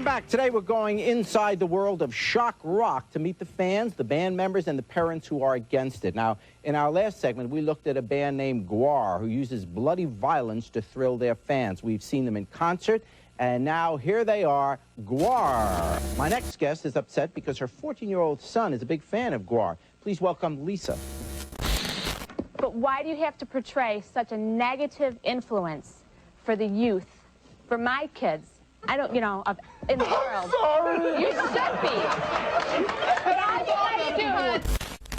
Welcome back. Today we're going inside the world of shock rock to meet the fans, the band members, and the parents who are against it. Now, in our last segment, we looked at a band named GWAR who uses bloody violence to thrill their fans. We've seen them in concert, and now here they are, GWAR. My next guest is upset because her 14-year-old son is a big fan of GWAR. Please welcome Lisa. But why do you have to portray such a negative influence for the youth, for my kids? I don't, in the world. Sorry. You should be. But all you guys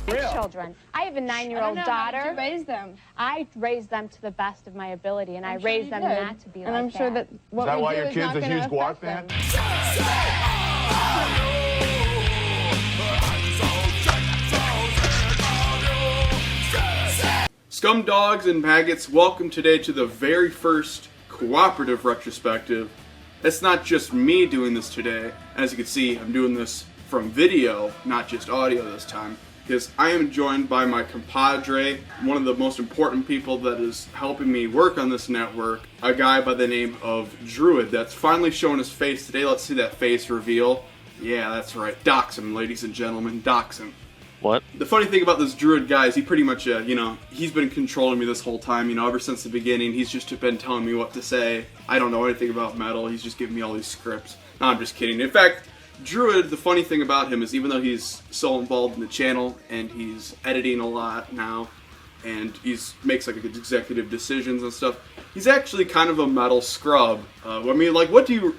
do. Children. I have a 9-year-old daughter. How did you raise them? I raised them to the best of my ability, and I raised them not to be like that. And I'm sure that what Is that we why do your is kid's not a going huge to GWAR affect fan? them. Scumdogs and maggots, welcome today to the very first cooperative retrospective. It's not just me doing this today. As you can see, I'm doing this from video, not just audio this time, because I am joined by my compadre, one of the most important people that is helping me work on this network, a guy by the name of Druid that's finally showing his face today. Let's see that face reveal. Yeah, that's right. Dox him, ladies and gentlemen. Dox him. What? The funny thing about this Druid guy is he pretty much, he's been controlling me this whole time, ever since the beginning. He's just been telling me what to say. I don't know anything about metal. He's just giving me all these scripts. No, I'm just kidding. In fact, Druid, the funny thing about him is even though he's so involved in the channel and he's editing a lot now and makes like executive decisions and stuff, he's actually kind of a metal scrub. What do you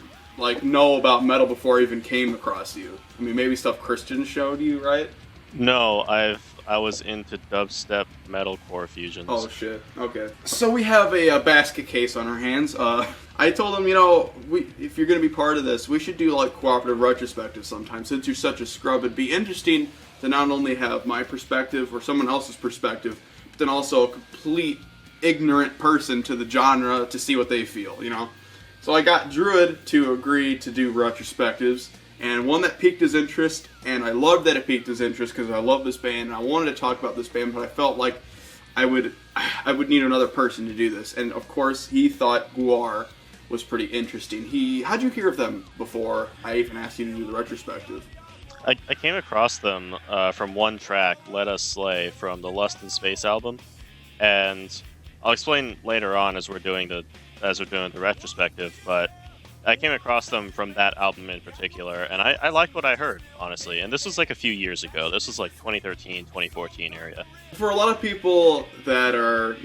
know about metal before I even came across you? I mean, maybe stuff Christian showed you, right? No, I was into dubstep metalcore fusions. Oh shit. Okay. So we have a basket case on our hands. I told him, if you're gonna be part of this, we should do like cooperative retrospective sometime. Since you're such a scrub, it'd be interesting to not only have my perspective or someone else's perspective, but then also a complete ignorant person to the genre to see what they feel. So I got Druid to agree to do retrospectives. And one that piqued his interest, and I loved that it piqued his interest because I love this band, and I wanted to talk about this band, but I felt like I would need another person to do this. And of course, he thought GWAR was pretty interesting. How'd you hear of them before I even asked you to do the retrospective? I came across them from one track, Let Us Slay, from the Lust in Space album, and I'll explain later on as we're doing the retrospective, but I came across them from that album in particular, and I liked what I heard, honestly. And this was like a few years ago. This was like 2013, 2014 area. For a lot of people that are,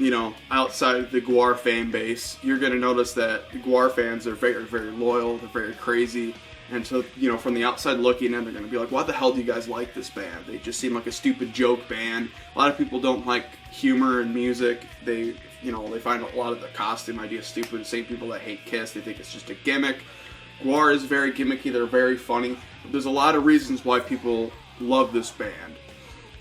outside the GWAR fan base, you're going to notice that the GWAR fans are very, very loyal. They're very crazy. And so, from the outside looking in, they're going to be like, why the hell do you guys like this band? They just seem like a stupid joke band. A lot of people don't like humor and music. They find a lot of the costume idea stupid. The same people that hate Kiss, they think it's just a gimmick. GWAR is very gimmicky, they're very funny. There's a lot of reasons why people love this band.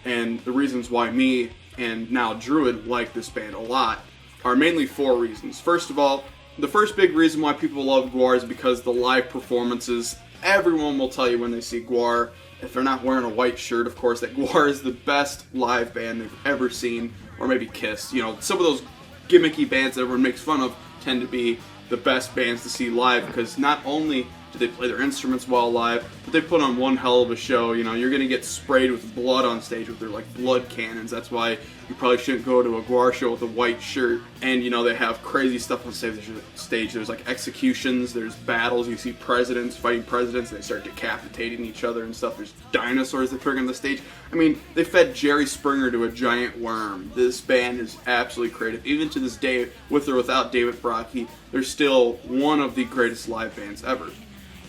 And the reasons why me and now Druid like this band a lot are mainly 4 reasons. First of all, the first big reason why people love GWAR is because the live performances. Everyone will tell you when they see GWAR, if they're not wearing a white shirt, of course, that GWAR is the best live band they've ever seen, or maybe Kiss. Some of those gimmicky bands that everyone makes fun of tend to be the best bands to see live because not only do they play their instruments well live, but they put on one hell of a show. You're going to get sprayed with blood on stage with their blood cannons. That's why you probably shouldn't go to a GWAR show with a white shirt. And they have crazy stuff on stage. There's executions, there's battles, you see presidents fighting presidents, and they start decapitating each other and stuff. There's dinosaurs that appear on the stage. I mean, they fed Jerry Springer to a giant worm. This band is absolutely creative. Even to this day, with or without David Brockie, they're still one of the greatest live bands ever.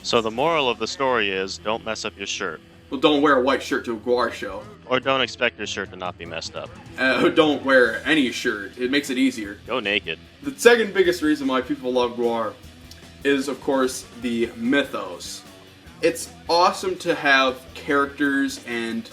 So the moral of the story is, don't mess up your shirt. Well, don't wear a white shirt to a GWAR show. Or don't expect your shirt to not be messed up. Don't wear any shirt. It makes it easier. Go naked. The second biggest reason why people love GWAR is, of course, the mythos. It's awesome to have characters and,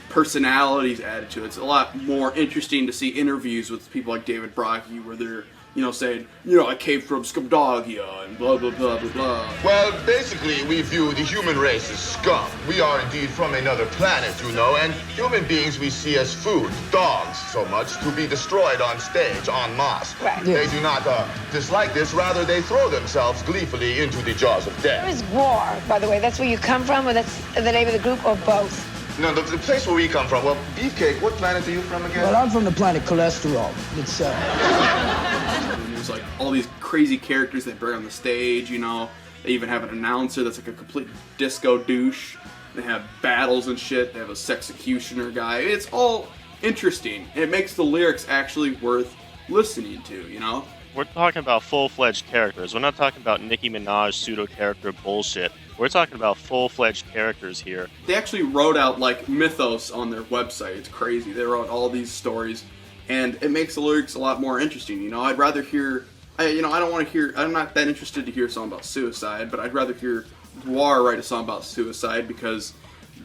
personalities added to it. It's a lot more interesting to see interviews with people like David Brockie where they're saying, I came from Scumdogia and blah, blah, blah, blah, blah. Well, basically, we view the human race as scum. We are indeed from another planet, and human beings we see as food, dogs, so much, to be destroyed on stage, en masse. Right. They do not dislike this, rather they throw themselves gleefully into the jaws of Where death. is GWAR, by the way? That's where you come from, or that's the name of the group, or both? No, the place where we come from, well, Beefcake, what planet are you from again? Well, I'm from the planet Cholesterol. It's, And there's like all these crazy characters they bring on the stage, They even have an announcer that's like a complete disco douche. They have battles and shit. They have a sexecutioner guy. It's all interesting. It makes the lyrics actually worth listening to, We're talking about full-fledged characters. We're not talking about Nicki Minaj pseudo-character bullshit. We're talking about full-fledged characters here. They actually wrote out like mythos on their website. It's crazy. They wrote all these stories, and it makes the lyrics a lot more interesting. I'd rather hear, I don't want to hear. I'm not that interested to hear a song about suicide, but I'd rather hear GWAR write a song about suicide because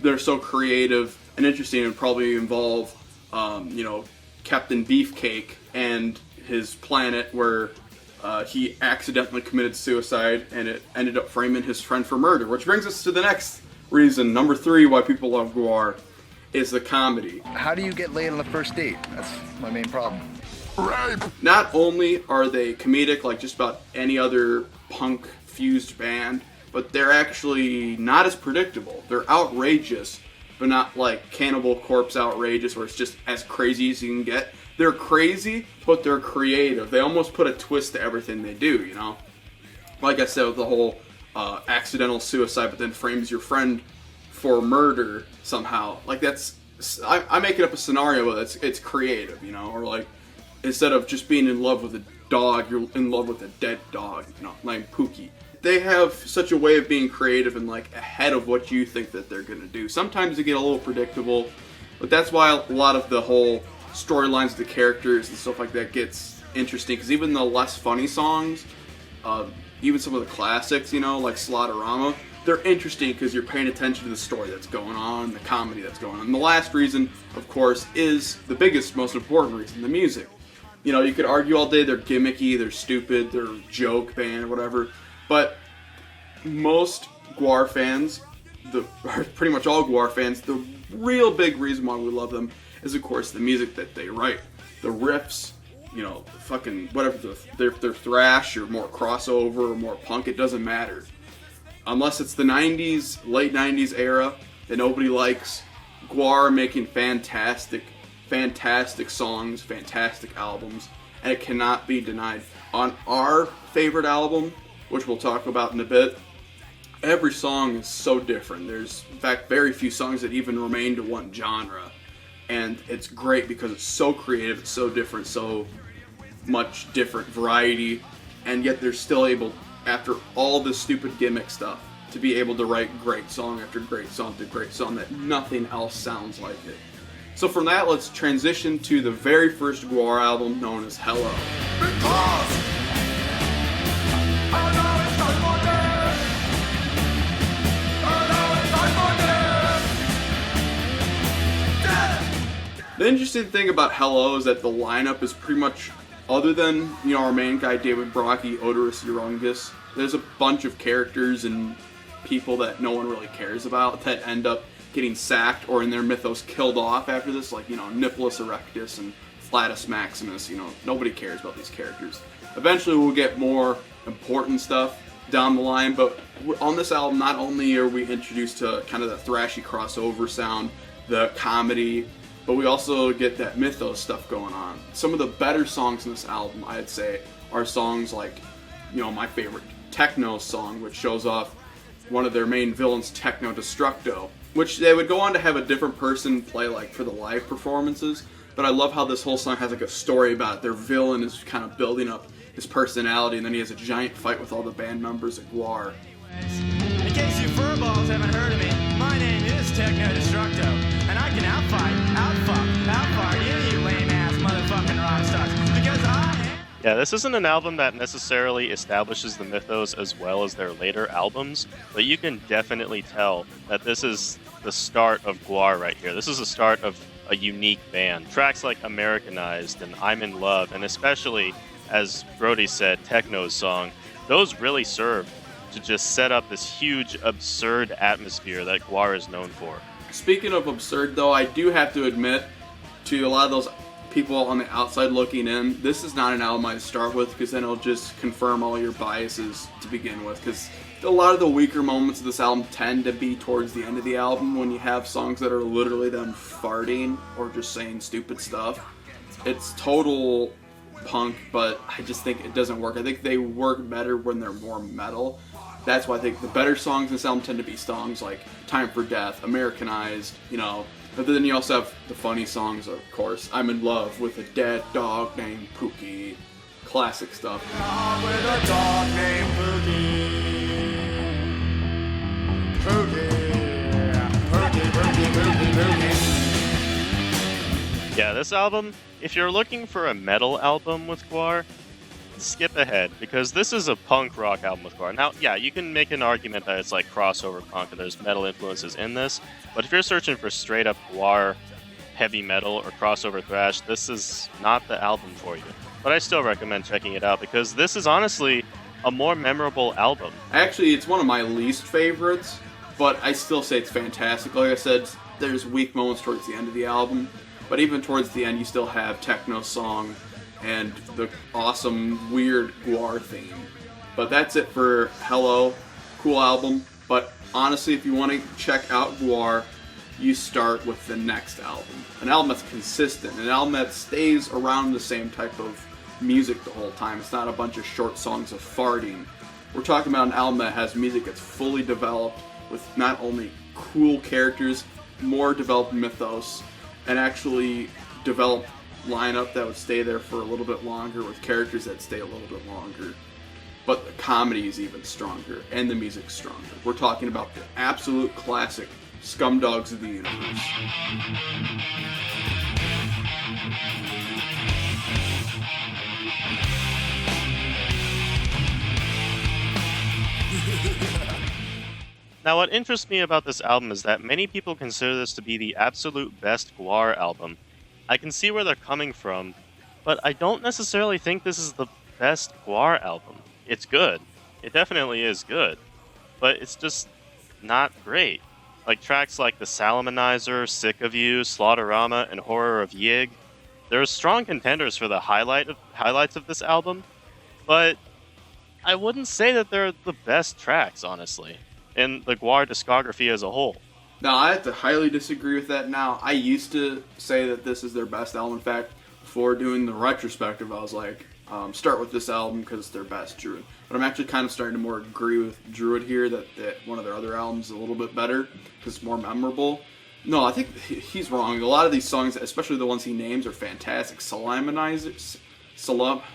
they're so creative and interesting, and probably involve, Captain Beefcake and his planet where he accidentally committed suicide, and it ended up framing his friend for murder. Which brings us to the next reason, number 3, why people love GWAR, is the comedy. How do you get laid on the first date? That's my main problem. Not only are they comedic like just about any other punk-fused band, but they're actually not as predictable. They're outrageous, but not like Cannibal Corpse outrageous, where it's just as crazy as you can get. They're crazy, but they're creative. They almost put a twist to everything they do, Like I said, with the whole accidental suicide, but then frames your friend for murder somehow. Like I'm making up a scenario that's it's creative, Or like, instead of just being in love with a dog, you're in love with a dead dog, like Pookie. They have such a way of being creative and like ahead of what you think that they're gonna do. Sometimes they get a little predictable, but that's why a lot of the whole storylines of the characters and stuff like that gets interesting, because even the less funny songs, even some of the classics, like Slaughterama, they're interesting because you're paying attention to the story that's going on, the comedy that's going on. And the last reason, of course, is the biggest, most important reason, the music. You could argue all day they're gimmicky, they're stupid, they're a joke band or whatever, but most GWAR fans, pretty much all GWAR fans, the real big reason why we love them is, of course, the music that they write. The riffs, fucking whatever, they're thrash or more crossover or more punk, it doesn't matter. Unless it's the 90s, late 90s era that nobody likes, GWAR are making fantastic songs, fantastic albums, and it cannot be denied. On our favorite album, which we'll talk about in a bit, every song is so different. There's, in fact, very few songs that even remain to one genre. And it's great because it's so creative, it's so different, so much different variety, and yet they're still able, after all this stupid gimmick stuff, to be able to write great song after great song after great song that nothing else sounds like it. So from that, let's transition to the very first GWAR album, known as Hello. The interesting thing about Hello is that the lineup is pretty much, other than, our main guy, David Brockie, Odorous Urungus, there's a bunch of characters and people that no one really cares about that end up getting sacked or in their mythos killed off after this, like, Nipulus Erectus and Flatus Maximus, nobody cares about these characters. Eventually we'll get more important stuff down the line, but on this album, not only are we introduced to kind of the thrashy crossover sound, the comedy, but we also get that mythos stuff going on. Some of the better songs in this album, I'd say, are songs like, my favorite Techno song, which shows off one of their main villains, Techno Destructo, which they would go on to have a different person play like for the live performances. But I love how this whole song has like a story about it. Their villain is kind of building up his personality, and then he has a giant fight with all the band members at GWAR. In case you furballs haven't heard of me, my name is Techno Destructo, and I can outfart any of you lame-ass motherfucking rock stars, because I am... Yeah, this isn't an album that necessarily establishes the mythos as well as their later albums, but you can definitely tell that this is the start of GWAR right here. This is the start of a unique band. Tracks like Americanized and I'm in Love, and especially as Brody said, Techno's song, those really serve to just set up this huge, absurd atmosphere that GWAR is known for. Speaking of absurd, though, I do have to admit to a lot of those people on the outside looking in, this is not an album I'd start with, because then it'll just confirm all your biases to begin with, because a lot of the weaker moments of this album tend to be towards the end of the album when you have songs that are literally them farting or just saying stupid stuff. It's total punk, but I just think it doesn't work. I think they work better when they're more metal. That's why I think the better songs in this album tend to be songs like Time for Death, Americanized, you know. But then you also have the funny songs, of course. I'm in love with a dead dog named Pookie. Classic stuff. With a dog named Pookie. Yeah, this album, if you're looking for a metal album with GWAR, skip ahead, because this is a punk rock album with GWAR. Now, yeah, you can make an argument that it's like crossover punk and there's metal influences in this, but if you're searching for straight up GWAR heavy metal or crossover thrash, this is not the album for you. But I still recommend checking it out, because this is honestly a more memorable album. Actually, it's one of my least favorites, but I still say it's fantastic. Like I said, there's weak moments towards the end of the album, but even towards the end, you still have Techno's song and the awesome, weird GWAR theme. But that's it for Hello. Cool album. But honestly, if you want to check out GWAR, you start with the next album. An album that's consistent, an album that stays around the same type of music the whole time. It's not a bunch of short songs of farting. We're talking about an album that has music that's fully developed, with not only cool characters, more developed mythos, and actually developed lineup that would stay there for a little bit longer, with characters that stay a little bit longer. But the comedy is even stronger, and the music's stronger. We're talking about the absolute classic Scumdogs of the Universe. Now, what interests me about this album is that many people consider this to be the absolute best GWAR album. I can see where they're coming from, but I don't necessarily think this is the best GWAR album. It's good. It definitely is good. But it's just not great. Like tracks like The Salamanizer, Sick of You, Slaughterama, and Horror of Yig. They're strong contenders for the highlights of this album, but I wouldn't say that they're the best tracks, honestly, in the GWAR discography as a whole. Now, I have to highly disagree with that now. I used to say that this is their best album. In fact, before doing the retrospective, I was like, start with this album because it's their best Druid. But I'm actually kind of starting to more agree with Druid here, that one of their other albums is a little bit better because it's more memorable. No, I think he's wrong. A lot of these songs, especially the ones he names, are fantastic. Salamanizer,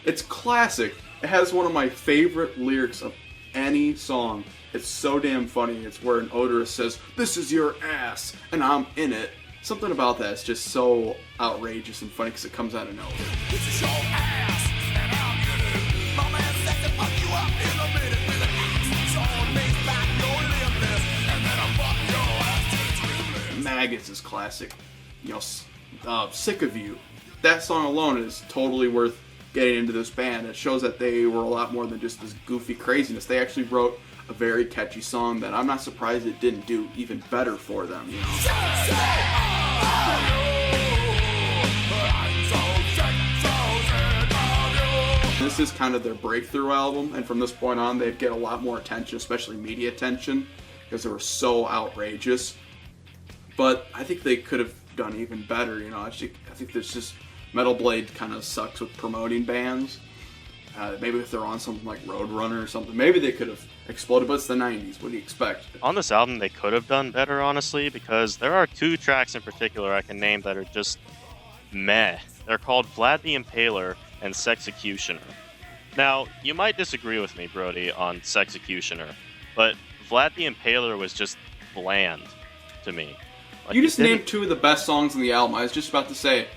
it's classic. It has one of my favorite lyrics of any song. It's so damn funny. It's where an odorous says, "This is your ass, and I'm in it." Something about that is just so outrageous and funny because it comes out of nowhere. This is your ass, and I'm in it. My man said to fuck you up in a minute with an axe. So it makes back your limbness, and then I fuck your ass to trimness. Maggots is classic. You know, Sick of You. That song alone is totally worth getting into this band. It shows that they were a lot more than just this goofy craziness. They actually wrote a very catchy song that I'm not surprised it didn't do even better for them, you know. This is kind of their breakthrough album, and from this point on they'd get a lot more attention, especially media attention, because they were so outrageous. But I think they could have done even better, you know. I think there's just Metal Blade kind of sucks with promoting bands. Maybe if they're on something like Roadrunner or something, maybe they could have exploded, but it's the 90s. What do you expect? On this album, they could have done better, honestly, because there are two tracks in particular I can name that are just meh. They're called Vlad the Impaler and Sexecutioner. Now, you might disagree with me, Brody, on Sexecutioner, but Vlad the Impaler was just bland to me. Like, you just named two of the best songs on the album. I was just about to say,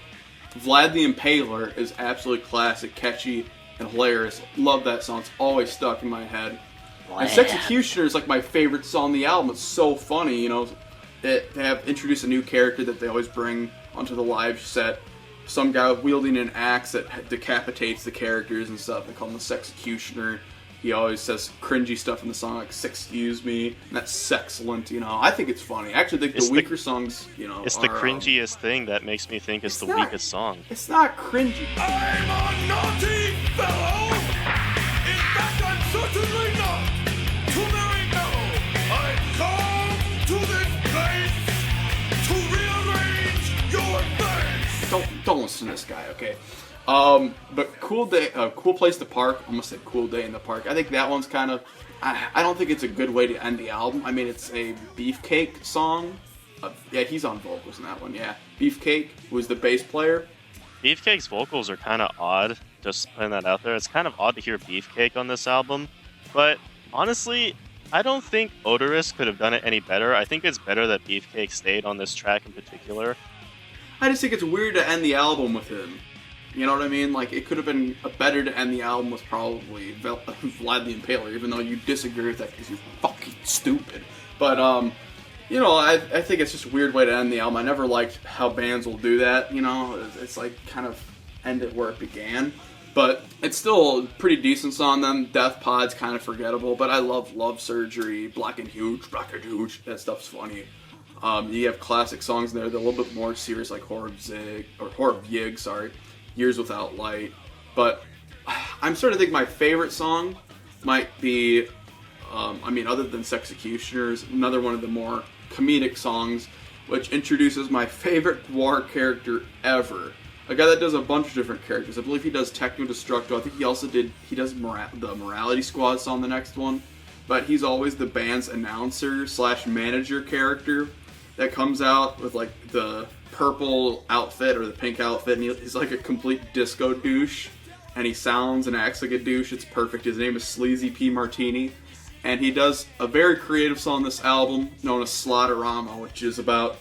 Vlad the Impaler is absolutely classic, catchy, and hilarious. Love that song. It's always stuck in my head. And Sexecutioner is like my favorite song on the album. It's so funny, you know. They have introduced a new character that they always bring onto the live set some guy wielding an axe that decapitates the characters and stuff. They call him the Sexecutioner. He always says cringy stuff in the song like "Sexcuse me," and that's sexcellent. You know, I think it's funny. I actually think the weaker songs, you know, it's the cringiest thing that makes me think it's the weakest song. It's not cringy. I'm a naughty fellow. In fact, I'm certainly not. To marry no, I come to this place to rearrange your face. Don't listen to this guy, okay? But Cool Place to Park. I almost said Cool Day in the Park. I think that one's kind of. I don't think it's a good way to end the album. I mean, it's a Beefcake song. Yeah, he's on vocals in that one. Yeah, Beefcake was the bass player. Beefcake's vocals are kind of odd. Just putting that out there. It's kind of odd to hear Beefcake on this album, but honestly, I don't think Odorous could have done it any better. I think it's better that Beefcake stayed on this track in particular. I just think it's weird to end the album with him. You know what I mean? Like, it could have been better to end the album with probably Vlad the Impaler, even though you disagree with that because you're fucking stupid. But, you know, I think it's just a weird way to end the album. I never liked how bands will do that, you know? It's like, kind of end it where it began. But it's still a pretty decent song. Then Death Pod's kind of forgettable, but I love Love Surgery, Black and Huge. That stuff's funny. You have classic songs there that are a little bit more serious, like Horror of Yig, Years Without Light. But I'm sort of thinking my favorite song might be, other than Sexecutioners, another one of the more comedic songs, which introduces my favorite GWAR character ever. A guy that does a bunch of different characters. I believe he does Techno Destructo. I think he does the Morality Squad song, the next one. But he's always the band's announcer / manager character that comes out with like the purple outfit or the pink outfit, and he's like a complete disco douche, and he sounds and acts like a douche. It's perfect. His name is Sleazy P. Martini, and he does a very creative song on this album known as Slaughterama, which is about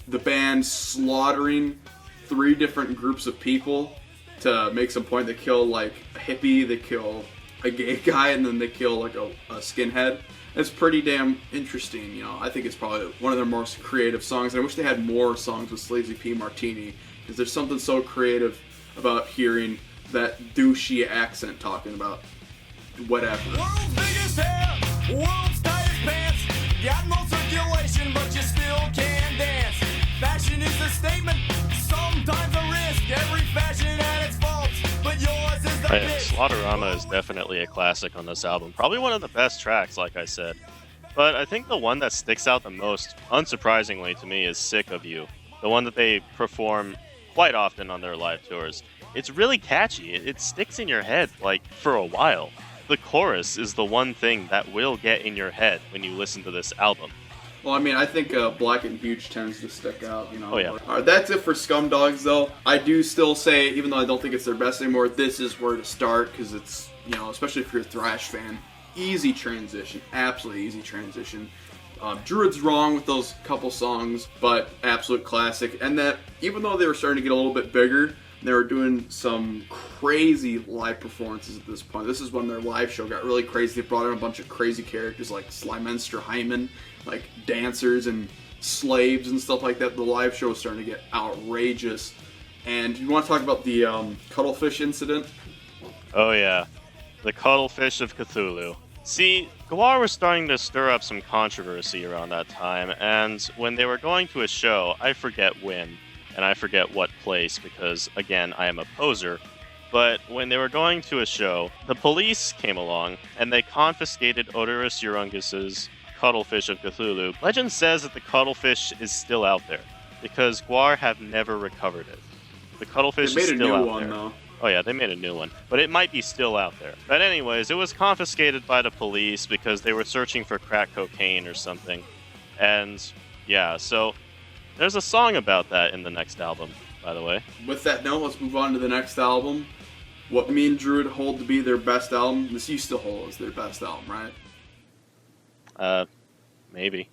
the band slaughtering 3 different groups of people to make some point. They kill like a hippie, they kill a gay guy, and then they kill like a skinhead. It's pretty damn interesting, you know. I think it's probably one of their most creative songs, and I wish they had more songs with Sleazy P. Martini, because there's something so creative about hearing that douchey accent talking about whatever. World's biggest hair, world's tightest pants. Got no circulation, but you still can dance. Fashion is a statement, sometimes a risk. Every fashion had its faults, but yours is the bitch. Slaughterama is definitely a classic on this album. Probably one of the best tracks, like I said. But I think the one that sticks out the most, unsurprisingly to me, is Sick of You. The one that they perform quite often on their live tours. It's really catchy. It sticks in your head, like, for a while. The chorus is the one thing that will get in your head when you listen to this album. Well, I mean, I think Black and Huge tends to stick out, you know. Oh, yeah. All right, that's it for Scumdogs, though. I do still say, even though I don't think it's their best anymore, this is where to start, because it's, you know, especially if you're a thrash fan, easy transition, absolutely easy transition. Druid's wrong with those couple songs, but absolute classic. And that, even though they were starting to get a little bit bigger, they were doing some crazy live performances at this point. This is when their live show got really crazy. They brought in a bunch of crazy characters like Slymenster Hyman, like dancers and slaves and stuff like that. The live show was starting to get outrageous. And you want to talk about the Cuttlefish incident? Oh yeah, the Cuttlefish of Cthulhu. See, GWAR was starting to stir up some controversy around that time, and when they were going to a show, I forget when, and I forget what place because, again, I am a poser, but when they were going to a show, the police came along, and they confiscated Odorous Urungus's Cuttlefish of Cthulhu. Legend says that the Cuttlefish is still out there, because GWAR have never recovered it. The Cuttlefish is still out there. Though. Oh yeah, they made a new one, but it might be still out there. But anyways, it was confiscated by the police because they were searching for crack cocaine or something. And yeah, so there's a song about that in the next album, by the way. With that note, let's move on to the next album. What me and Druid hold to be their best album. This you still hold as their best album, right? Maybe.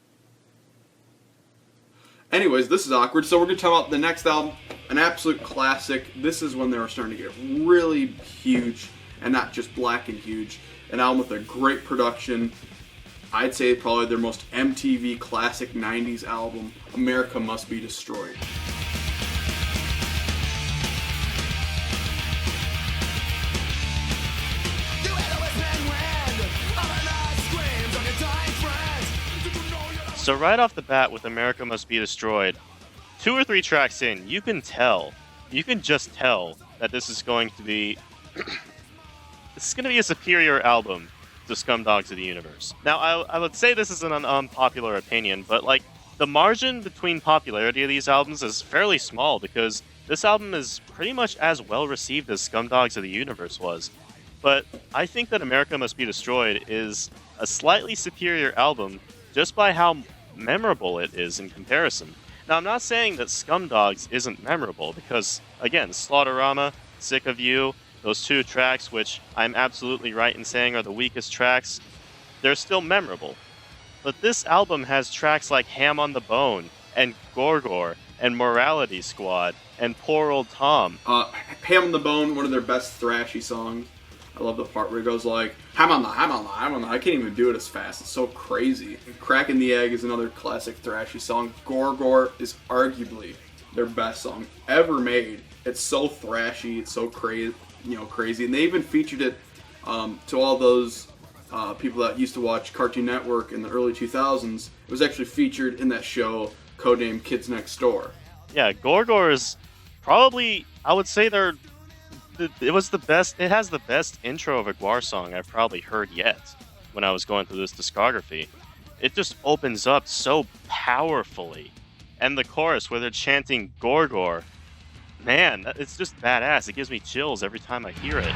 Anyways, this is awkward, so we're going to talk about the next album, an absolute classic. This is when they were starting to get really huge, and not just black and huge. An album with a great production. I'd say probably their most MTV classic 90s album, America Must Be Destroyed. So right off the bat with America Must Be Destroyed, 2 or 3 tracks in, you can just tell that this is going to be a superior album to Scumdogs of the Universe. Now, I would say this is an unpopular opinion, but like the margin between popularity of these albums is fairly small because this album is pretty much as well received as Scumdogs of the Universe was. But I think that America Must Be Destroyed is a slightly superior album just by how memorable it is in comparison. Now, I'm not saying that Scumdogs isn't memorable, because, again, Slaughterama, Sick of You, those 2 tracks, which I'm absolutely right in saying are the weakest tracks, they're still memorable. But this album has tracks like Ham on the Bone, and Gorgor, and Morality Squad, and Poor Old Tom. Ham on the Bone, one of their best thrashy songs. I love the part where it goes like, ham on the. I can't even do it as fast. It's so crazy. Cracking the Egg is another classic thrashy song. Gorgor is arguably their best song ever made. It's so thrashy. It's so crazy. And they even featured it to all those people that used to watch Cartoon Network in the early 2000s. It was actually featured in that show, codenamed Kids Next Door. Yeah, Gorgor is probably, I would say it was the best. It has the best intro of a GWAR song I've probably heard yet when I was going through this discography. It just opens up so powerfully. And the chorus where they're chanting Gorgor, man, it's just badass. It gives me chills every time I hear it.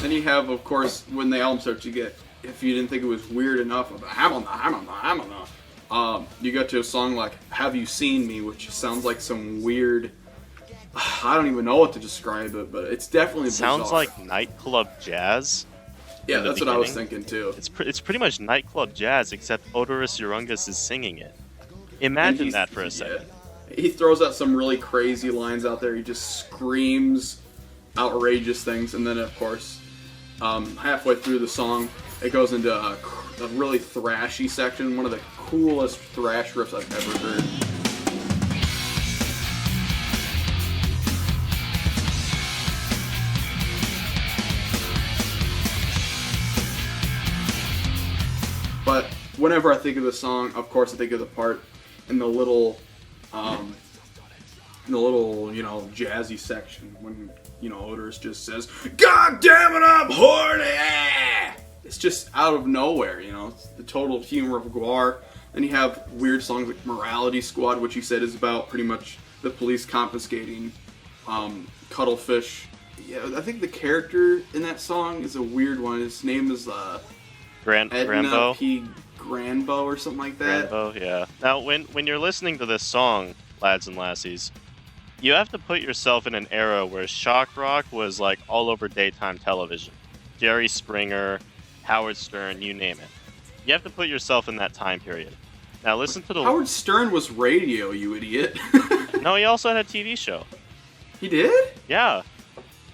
Then you have, of course, when the album starts, you get, if you didn't think it was weird enough, of you get to a song like Have You Seen Me, which sounds like some weird, I don't even know what to describe it, but it's definitely bizarre. Sounds like nightclub jazz. Yeah, that's what I was thinking too. It's pretty much nightclub jazz, except Odorous Urungus is singing it. Imagine that for a second. He throws out some really crazy lines out there. He just screams outrageous things, and then of course, halfway through the song, it goes into a really thrashy section, one of the coolest thrash riffs I've ever heard. But whenever I think of the song, of course I think of the part in the little, jazzy section when, Odorous just says, "God damn it, I'm horny!" It's just out of nowhere, It's the total humor of GWAR. Then you have weird songs like Morality Squad, which you said is about pretty much the police confiscating cuttlefish. Yeah, I think the character in that song is a weird one. His name is Edna Granbo? P. Granbo or something like that. Granbo, yeah. Now, when you're listening to this song, lads and lassies, you have to put yourself in an era where shock rock was like all over daytime television. Jerry Springer, Howard Stern, you name it. You have to put yourself in that time period. Now listen to the... Howard Stern was radio, you idiot. No, he also had a TV show. He did? Yeah.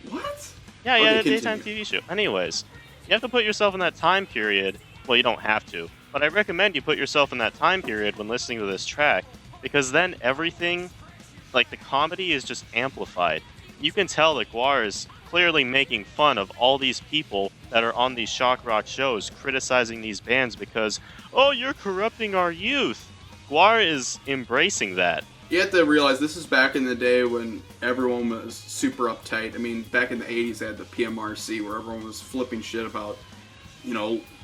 What? Yeah, he had a daytime TV show. Anyways, you have to put yourself in that time period. Well, you don't have to, but I recommend you put yourself in that time period when listening to this track, because then everything, like the comedy, is just amplified. You can tell that GWAR is clearly making fun of all these people that are on these shock rock shows criticizing these bands because, oh, you're corrupting our youth. GWAR is embracing that. You have to realize this is back in the day when everyone was super uptight. I mean, back in the 80s they had the PMRC where everyone was flipping shit about,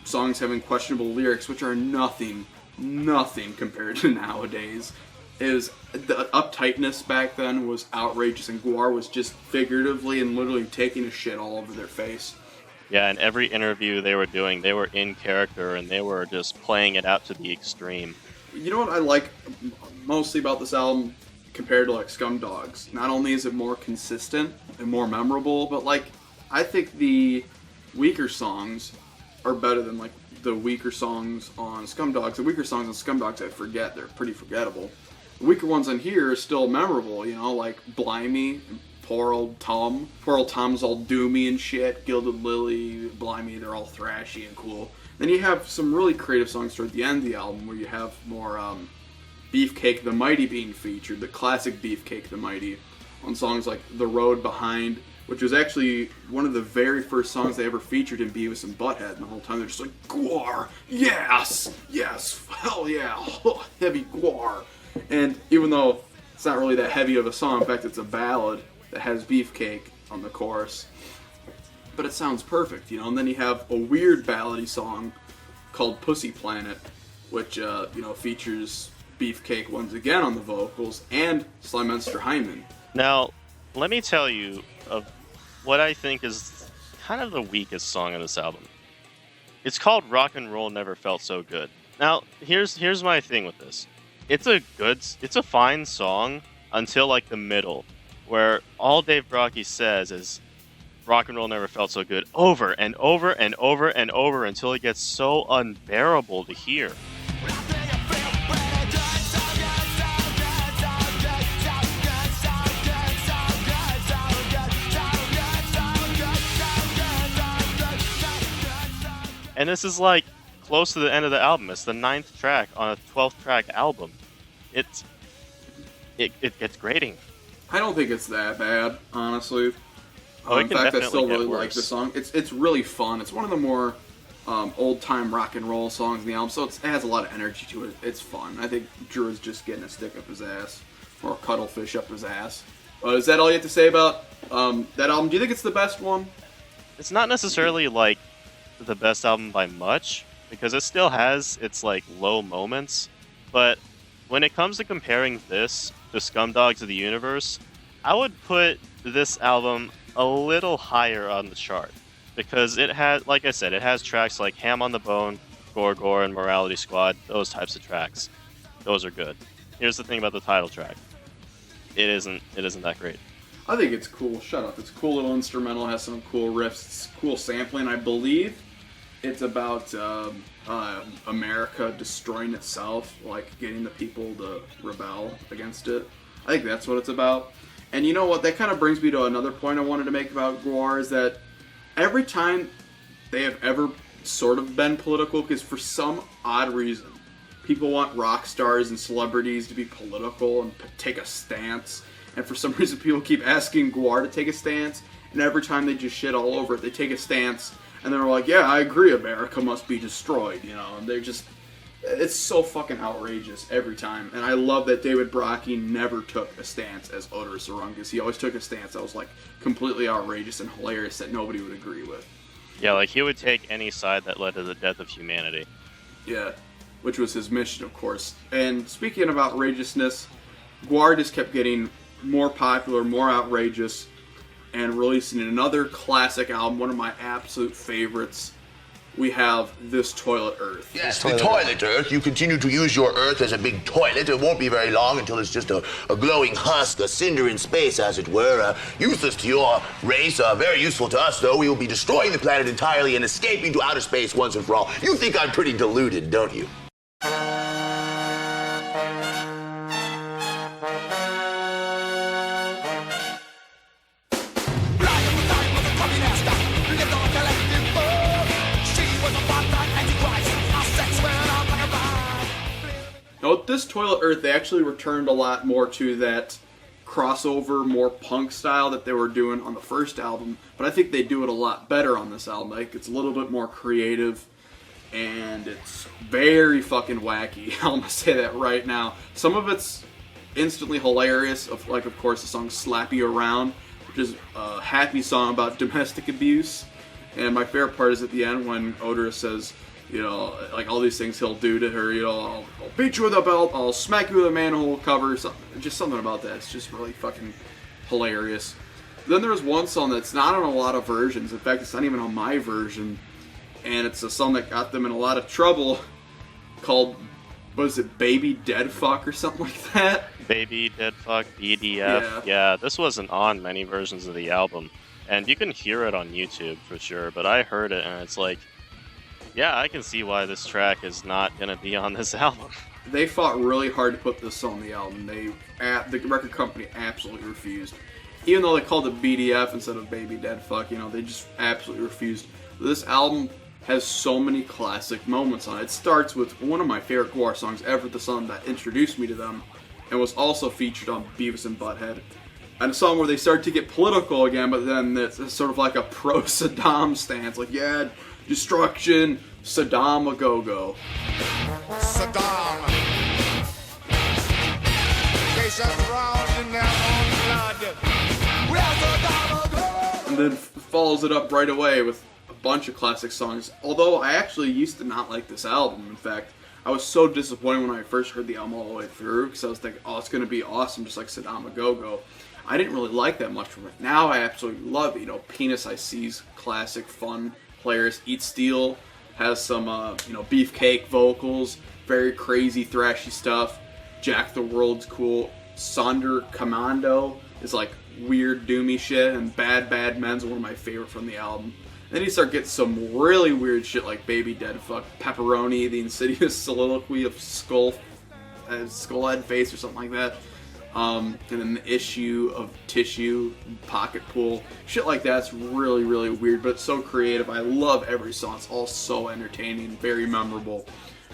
songs having questionable lyrics, which are nothing compared to nowadays. The uptightness back then was outrageous, and GWAR was just figuratively and literally taking a shit all over their face. Yeah, in every interview they were doing, they were in character, and they were just playing it out to the extreme. You know what I like mostly about this album compared to, Scumdogs? Not only is it more consistent and more memorable, but, I think the weaker songs are better than, the weaker songs on Scumdogs. The weaker songs on Scumdogs I forget. They're pretty forgettable. The weaker ones on here are still memorable, like Blimey, Poor Old Tom. Poor Old Tom's all doomy and shit. Gilded Lily, Blimey, they're all thrashy and cool. Then you have some really creative songs toward the end of the album where you have more Beefcake the Mighty being featured, the classic Beefcake the Mighty, on songs like The Road Behind, which was actually one of the very first songs they ever featured in Beavis and Butthead, and the whole time they're just like, GWAR, yes, yes, hell yeah, heavy GWAR. And even though it's not really that heavy of a song, in fact it's a ballad that has Beefcake on the chorus, but it sounds perfect, you know. And then you have a weird ballady song called Pussy Planet, which, features Beefcake once again on the vocals, and Slymonster Hyman. Now, let me tell you of what I think is kind of the weakest song on this album. It's called Rock and Roll Never Felt So Good. Now, here's my thing with this. It's a fine song until like the middle, where all Dave Brockie says is rock and roll never felt so good over and over and over and over until it gets so unbearable to hear. And this is like close to the end of the album. It's the 9th track on a 12th track album. It gets grating. I don't think it's that bad, honestly. Oh, in fact, I still really like the song. It's really fun. It's one of the more old-time rock and roll songs in the album, so it has a lot of energy to it. It's fun. I think Druid's just getting a stick up his ass, or a cuttlefish up his ass. Is that all you have to say about that album? Do you think it's the best one? It's not necessarily like the best album by much, because it still has its like low moments, but when it comes to comparing this to Scumdogs of the Universe, I would put this album a little higher on the chart, because it has, like I said, it has tracks like Ham on the Bone, Gore, and Morality Squad, those types of tracks. Those are good. Here's the thing about the title track. It isn't that great. I think it's cool. Shut up. It's a cool little instrumental, has some cool riffs, it's cool sampling. I believe it's about America destroying itself, like getting the people to rebel against it. I think that's what it's about. And you know what? That kind of brings me to another point I wanted to make about GWAR, is that every time they have ever sort of been political, because for some odd reason, people want rock stars and celebrities to be political and take a stance. And for some reason, people keep asking GWAR to take a stance, and every time they just shit all over it, they take a stance, and they're like, yeah, I agree, America must be destroyed, you know, and they're just, it's so fucking outrageous every time. And I love that David Brockie never took a stance as Odorous Orungus. He always took a stance that was, like, completely outrageous and hilarious that nobody would agree with. Yeah, like, he would take any side that led to the death of humanity. Yeah, which was his mission, of course. And speaking of outrageousness, GWAR just kept getting more popular, more outrageous, and releasing another classic album, one of my absolute favorites. We have This Toilet Earth. Yes, the toilet Earth. You continue to use your Earth as a big toilet. It won't be very long until it's just a glowing husk, a cinder in space, as it were. Useless to your race, very useful to us, though. We will be destroying the planet entirely and escaping to outer space once and for all. You think I'm pretty deluded, don't you? Now, with This Toilet Earth, they actually returned a lot more to that crossover, more punk style that they were doing on the first album, but I think they do it a lot better on this album. Like, it's a little bit more creative, and it's very fucking wacky. I'm gonna say that right now. Some of it's instantly hilarious, of course, the song Slap You Around, which is a happy song about domestic abuse, and my favorite part is at the end when Odorous says, you know, like all these things he'll do to her, you know, I'll beat you with a belt, I'll smack you with a manhole cover, just something about that. It's just really fucking hilarious. Then there was one song that's not on a lot of versions. In fact, it's not even on my version. And it's a song that got them in a lot of trouble called, what is it, Baby Dead Fuck or something like that? Baby Dead Fuck, BDF. Yeah, this wasn't on many versions of the album. And you can hear it on YouTube for sure, but I heard it and it's like, yeah, I can see why this track is not going to be on this album. They fought really hard to put this on the album. The record company absolutely refused. Even though they called it BDF instead of Baby Dead Fuck, you know, they just absolutely refused. This album has so many classic moments on it. It starts with one of my favorite GWAR songs ever, the song that introduced me to them, and was also featured on Beavis and Butthead. And a song where they start to get political again, but then it's sort of like a pro-Saddam stance. Like, yeah, destruction, Saddam a go-go. Saddam. They shall drown in their own blood. We are Saddam a go-go. And then follows it up right away with a bunch of classic songs. Although I actually used to not like this album. In fact, I was so disappointed when I first heard the album all the way through, because I was thinking, oh, it's going to be awesome, just like Saddam a go-go. I didn't really like that much from it. Now I absolutely love it. You know, Penis I C's classic, fun players. Eat Steel has some, beefcake vocals, very crazy, thrashy stuff. Jack the World's cool. Sonder Commando is like weird, doomy shit. And Bad Bad Men's one of my favorite from the album. Then you start getting some really weird shit like Baby Dead Fuck, Pepperoni, the insidious soliloquy of Skullhead Face or something like that. And then the issue of Tissue, Pocket Pool, shit like that's really, really weird, but it's so creative. I love every song. It's all so entertaining, very memorable.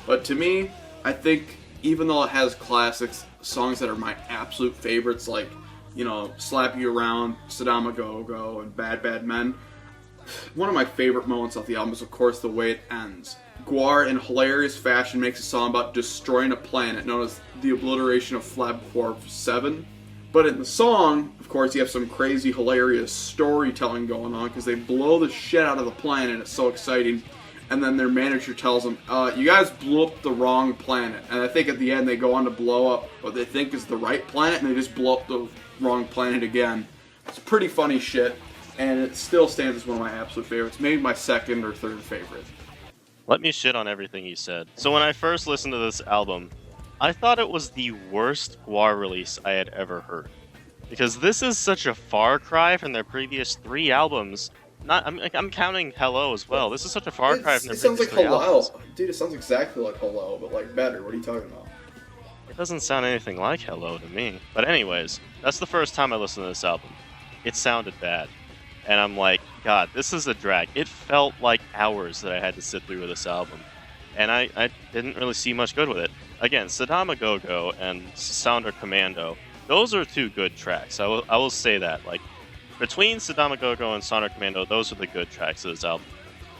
But to me, I think even though it has classics, songs that are my absolute favorites, like, Slap You Around, Saddam a Go-Go, and Bad Bad Men, one of my favorite moments off the album is, of course, the way it ends. GWAR, in hilarious fashion, makes a song about destroying a planet known as the obliteration of Flabcorp 7. But in the song, of course, you have some crazy, hilarious storytelling going on because they blow the shit out of the planet. It's so exciting. And then their manager tells them, you guys blew up the wrong planet. And I think at the end they go on to blow up what they think is the right planet, and they just blow up the wrong planet again. It's pretty funny shit, and it still stands as one of my absolute favorites. Maybe my second or third favorite. Let me shit on everything you said. So when I first listened to this album, I thought it was the worst GWAR release I had ever heard. Because this is such a far cry from their previous 3 albums. I'm counting Hello as well. This is such a far cry from their previous 3 albums. Dude, it sounds exactly like Hello, but like better. What are you talking about? It doesn't sound anything like Hello to me. But anyways, that's the first time I listened to this album. It sounded bad. And I'm like, God, this is a drag. It felt like hours that I had to sit through with this album. And I didn't really see much good with it. Again, Saddam a Go-Go and Sounder Commando, those are 2 good tracks. I will say that. Like, between Saddam a Go-Go and Sounder Commando, those are the good tracks of this album.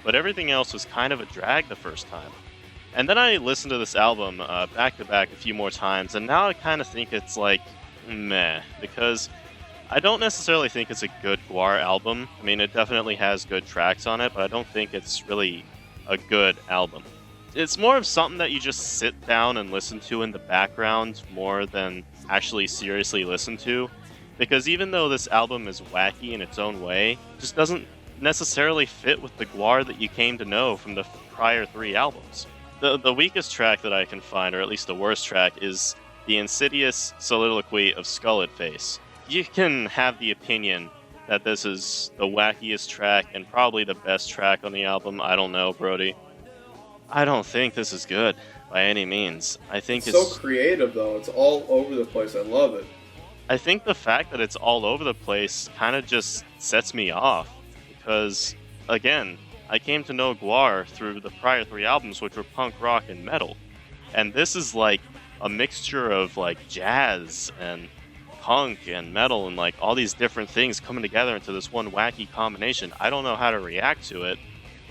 But everything else was kind of a drag the first time. And then I listened to this album back to back a few more times, and now I kind of think it's like, meh. Because I don't necessarily think it's a good GWAR album. I mean, it definitely has good tracks on it, but I don't think it's really a good album. It's more of something that you just sit down and listen to in the background more than actually seriously listen to. Because even though this album is wacky in its own way, it just doesn't necessarily fit with the GWAR that you came to know from the prior 3 albums. The weakest track that I can find, or at least the worst track, is the insidious soliloquy of Skullhead Face. You can have the opinion that this is the wackiest track and probably the best track on the album. I don't know, Brody. I don't think this is good by any means. I think it's so creative, though. It's all over the place. I love it. I think the fact that it's all over the place kind of just sets me off. Because, again, I came to know GWAR through the prior 3 albums, which were punk rock and metal. And this is like a mixture of like jazz and punk and metal and like all these different things coming together into this one wacky combination. I don't know how to react to it.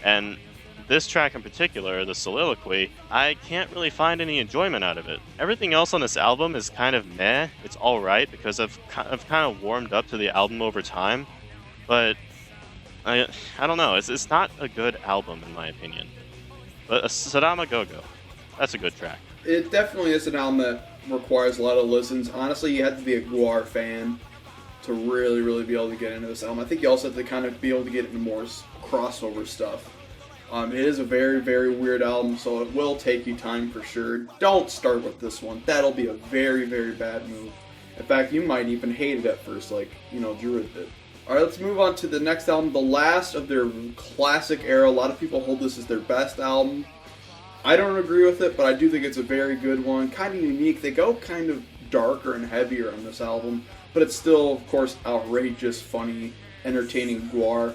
And this track in particular, the soliloquy, I can't really find any enjoyment out of it. Everything else on this album is kind of meh. It's alright because I've kind of warmed up to the album over time. But I don't know. It's not a good album in my opinion. But Saddam a Go-Go, that's a good track. It definitely is an album that requires a lot of listens. Honestly, you have to be a GWAR fan to really, really be able to get into this album. I think you also have to kind of be able to get into more crossover stuff. It is a very, very weird album, so it will take you time for sure. Don't start with this one. That'll be a very, very bad move. In fact, you might even hate it at first, like, Druid did. Alright, let's move on to the next album, the last of their classic era. A lot of people hold this as their best album. I don't agree with it, but I do think it's a very good one. Kind of unique. They go kind of darker and heavier on this album, but it's still, of course, outrageous, funny, entertaining GWAR.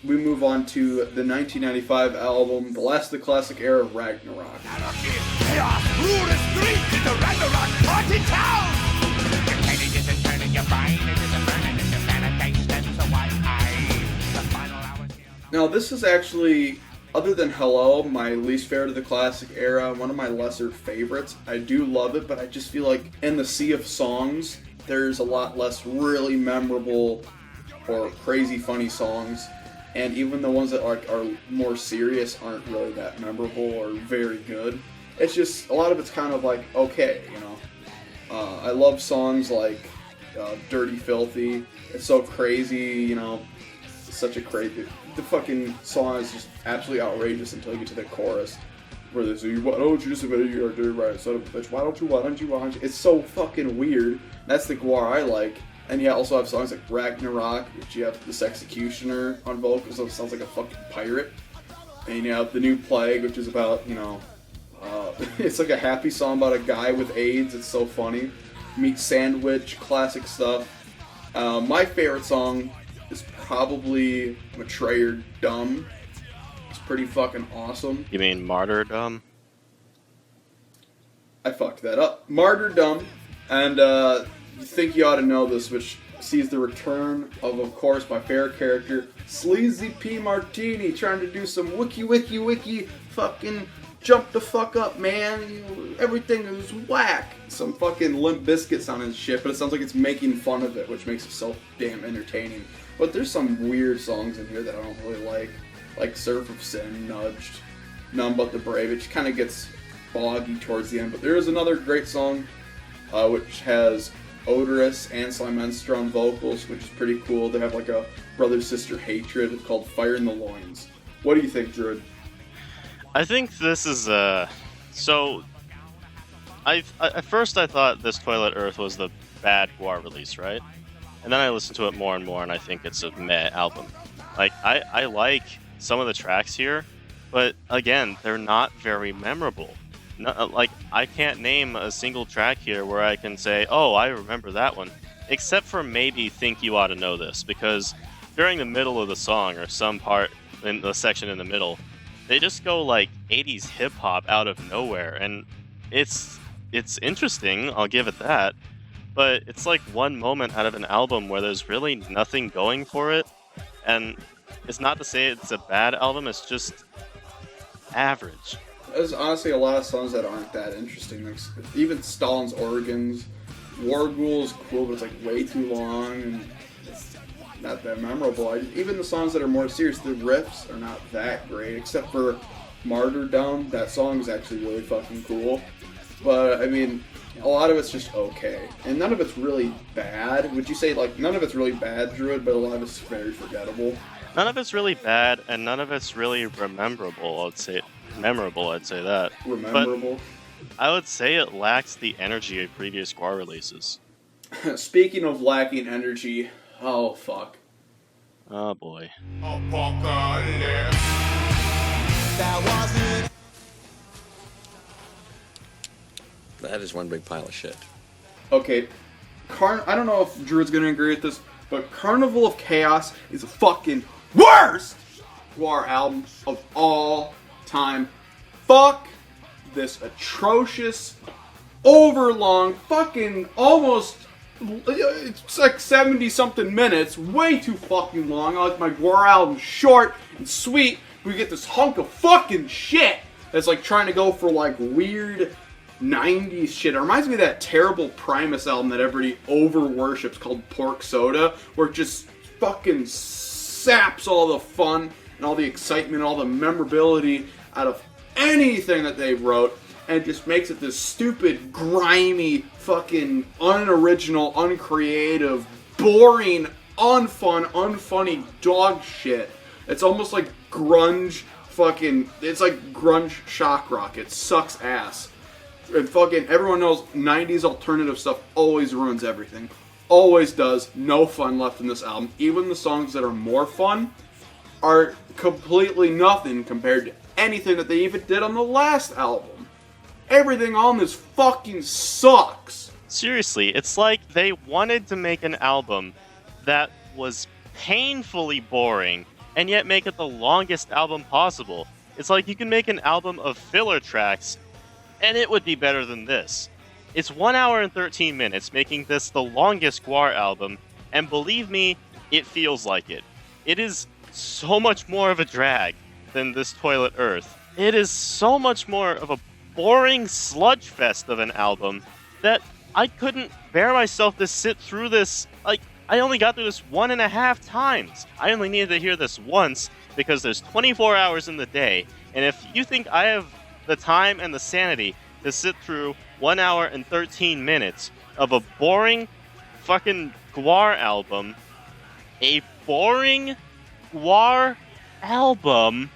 we move on to the 1995 album, the last of the classic era, Ragnorok. Anarchy, chaos, rule the streets, it's a Ragnorok party town! You're turning, this is turning, you're burning, this is burning, this is sanitation, so why the final hours here. Now, this is actually, other than Hello, my least favorite of the classic era, one of my lesser favorites. I do love it, but I just feel like in the sea of songs, there's a lot less really memorable or crazy funny songs. And even the ones that are more serious aren't really that memorable or very good. It's just, a lot of it's kind of like, okay, you know. I love songs like Dirty Filthy. It's so crazy, you know. It's such a crazy... The fucking song is just absolutely outrageous until you get to the chorus. Where they say, why don't you just admit you're a dirty right son of a bitch? Why don't you? It's so fucking weird. That's the GWAR I like. And you also have songs like Ragnorok, which you have this Executioner on vocals, so it sounds like a fucking pirate. And you have The New Plague, which is about, you know, it's like a happy song about a guy with AIDS. It's so funny. Meat Sandwich, classic stuff. My favorite song is probably Betrayer Dumb. It's pretty fucking awesome. You mean Martyrdom? I fucked that up. Martyrdom, and You Think You Ought to Know This, which sees the return of course, my favorite character, Sleazy P. Martini, trying to do some wiki fucking jump the fuck up, man. Everything is whack. Some fucking Limp Bizkit sounding shit, but it sounds like it's making fun of it, which makes it so damn entertaining. But there's some weird songs in here that I don't really like Surf of Sin, Nudged, None But the Brave. It just kind of gets boggy towards the end. But there is another great song, which has Odorous and Slimenstra on vocals, which is pretty cool. They have like a brother-sister hatred called Fire in the Loins. What do you think, Druid? I think this is so. At first I thought this Toilet Earth was the bad GWAR release, right? And then I listened to it more and more, and I think it's a meh album. Like I like some of the tracks here, but again, they're not very memorable. Like, I can't name a single track here where I can say, oh, I remember that one. Except for maybe Think You Ought to Know This, because during the middle of the song, or some part in the section in the middle, they just go like 80s hip-hop out of nowhere, and it's interesting, I'll give it that, but it's like one moment out of an album where there's really nothing going for it, and it's not to say it's a bad album, it's just average. There's honestly a lot of songs that aren't that interesting. Like, even Stalin's Organs, War Ghoul is cool, but it's like way too long and it's not that memorable. Even the songs that are more serious, the riffs are not that great, except for Martyrdom. That song is actually really fucking cool. But I mean, a lot of it's just okay, and none of it's really bad. Would you say like none of it's really bad, Druid? But a lot of it's very forgettable. None of it's really bad, and none of it's really memorable. I'd say that. Rememberable. But I would say it lacks the energy of previous GWAR releases. Speaking of lacking energy, oh fuck. Oh boy. Apocalypse. That is one big pile of shit. Okay, I don't know if Druid's gonna agree with this, but Carnival of Chaos is the fucking worst GWAR album of all time. Fuck this atrocious, overlong, fucking almost, it's like 70 something minutes, way too fucking long. I like my GWAR album short and sweet. We get this hunk of fucking shit that's like trying to go for like weird 90s shit. It reminds me of that terrible Primus album that everybody over worships called Pork Soda, where it just fucking saps all the fun and all the excitement and all the memorability out of anything that they wrote, and just makes it this stupid, grimy, fucking unoriginal, uncreative, boring, unfunny dog shit. It's almost like grunge fucking, it's like grunge shock rock. It sucks ass. And fucking everyone knows 90s alternative stuff always ruins everything. Always does. No fun left in this album. Even the songs that are more fun are completely nothing compared to anything that they even did on the last album. Everything on this fucking sucks. Seriously, it's like they wanted to make an album that was painfully boring and yet make it the longest album possible. It's like you can make an album of filler tracks, and it would be better than this. It's 1 hour and 13 minutes, making this the longest GWAR album, and believe me, it feels like it. It is so much more of a drag than this Toilet Earth. It is so much more of a boring sludge fest of an album that I couldn't bear myself to sit through this. Like, I only got through this 1.5 times. I only needed to hear this once because there's 24 hours in the day, and if you think I have the time and the sanity to sit through 1 hour and 13 minutes of a boring fucking GWAR album, a boring GWAR album,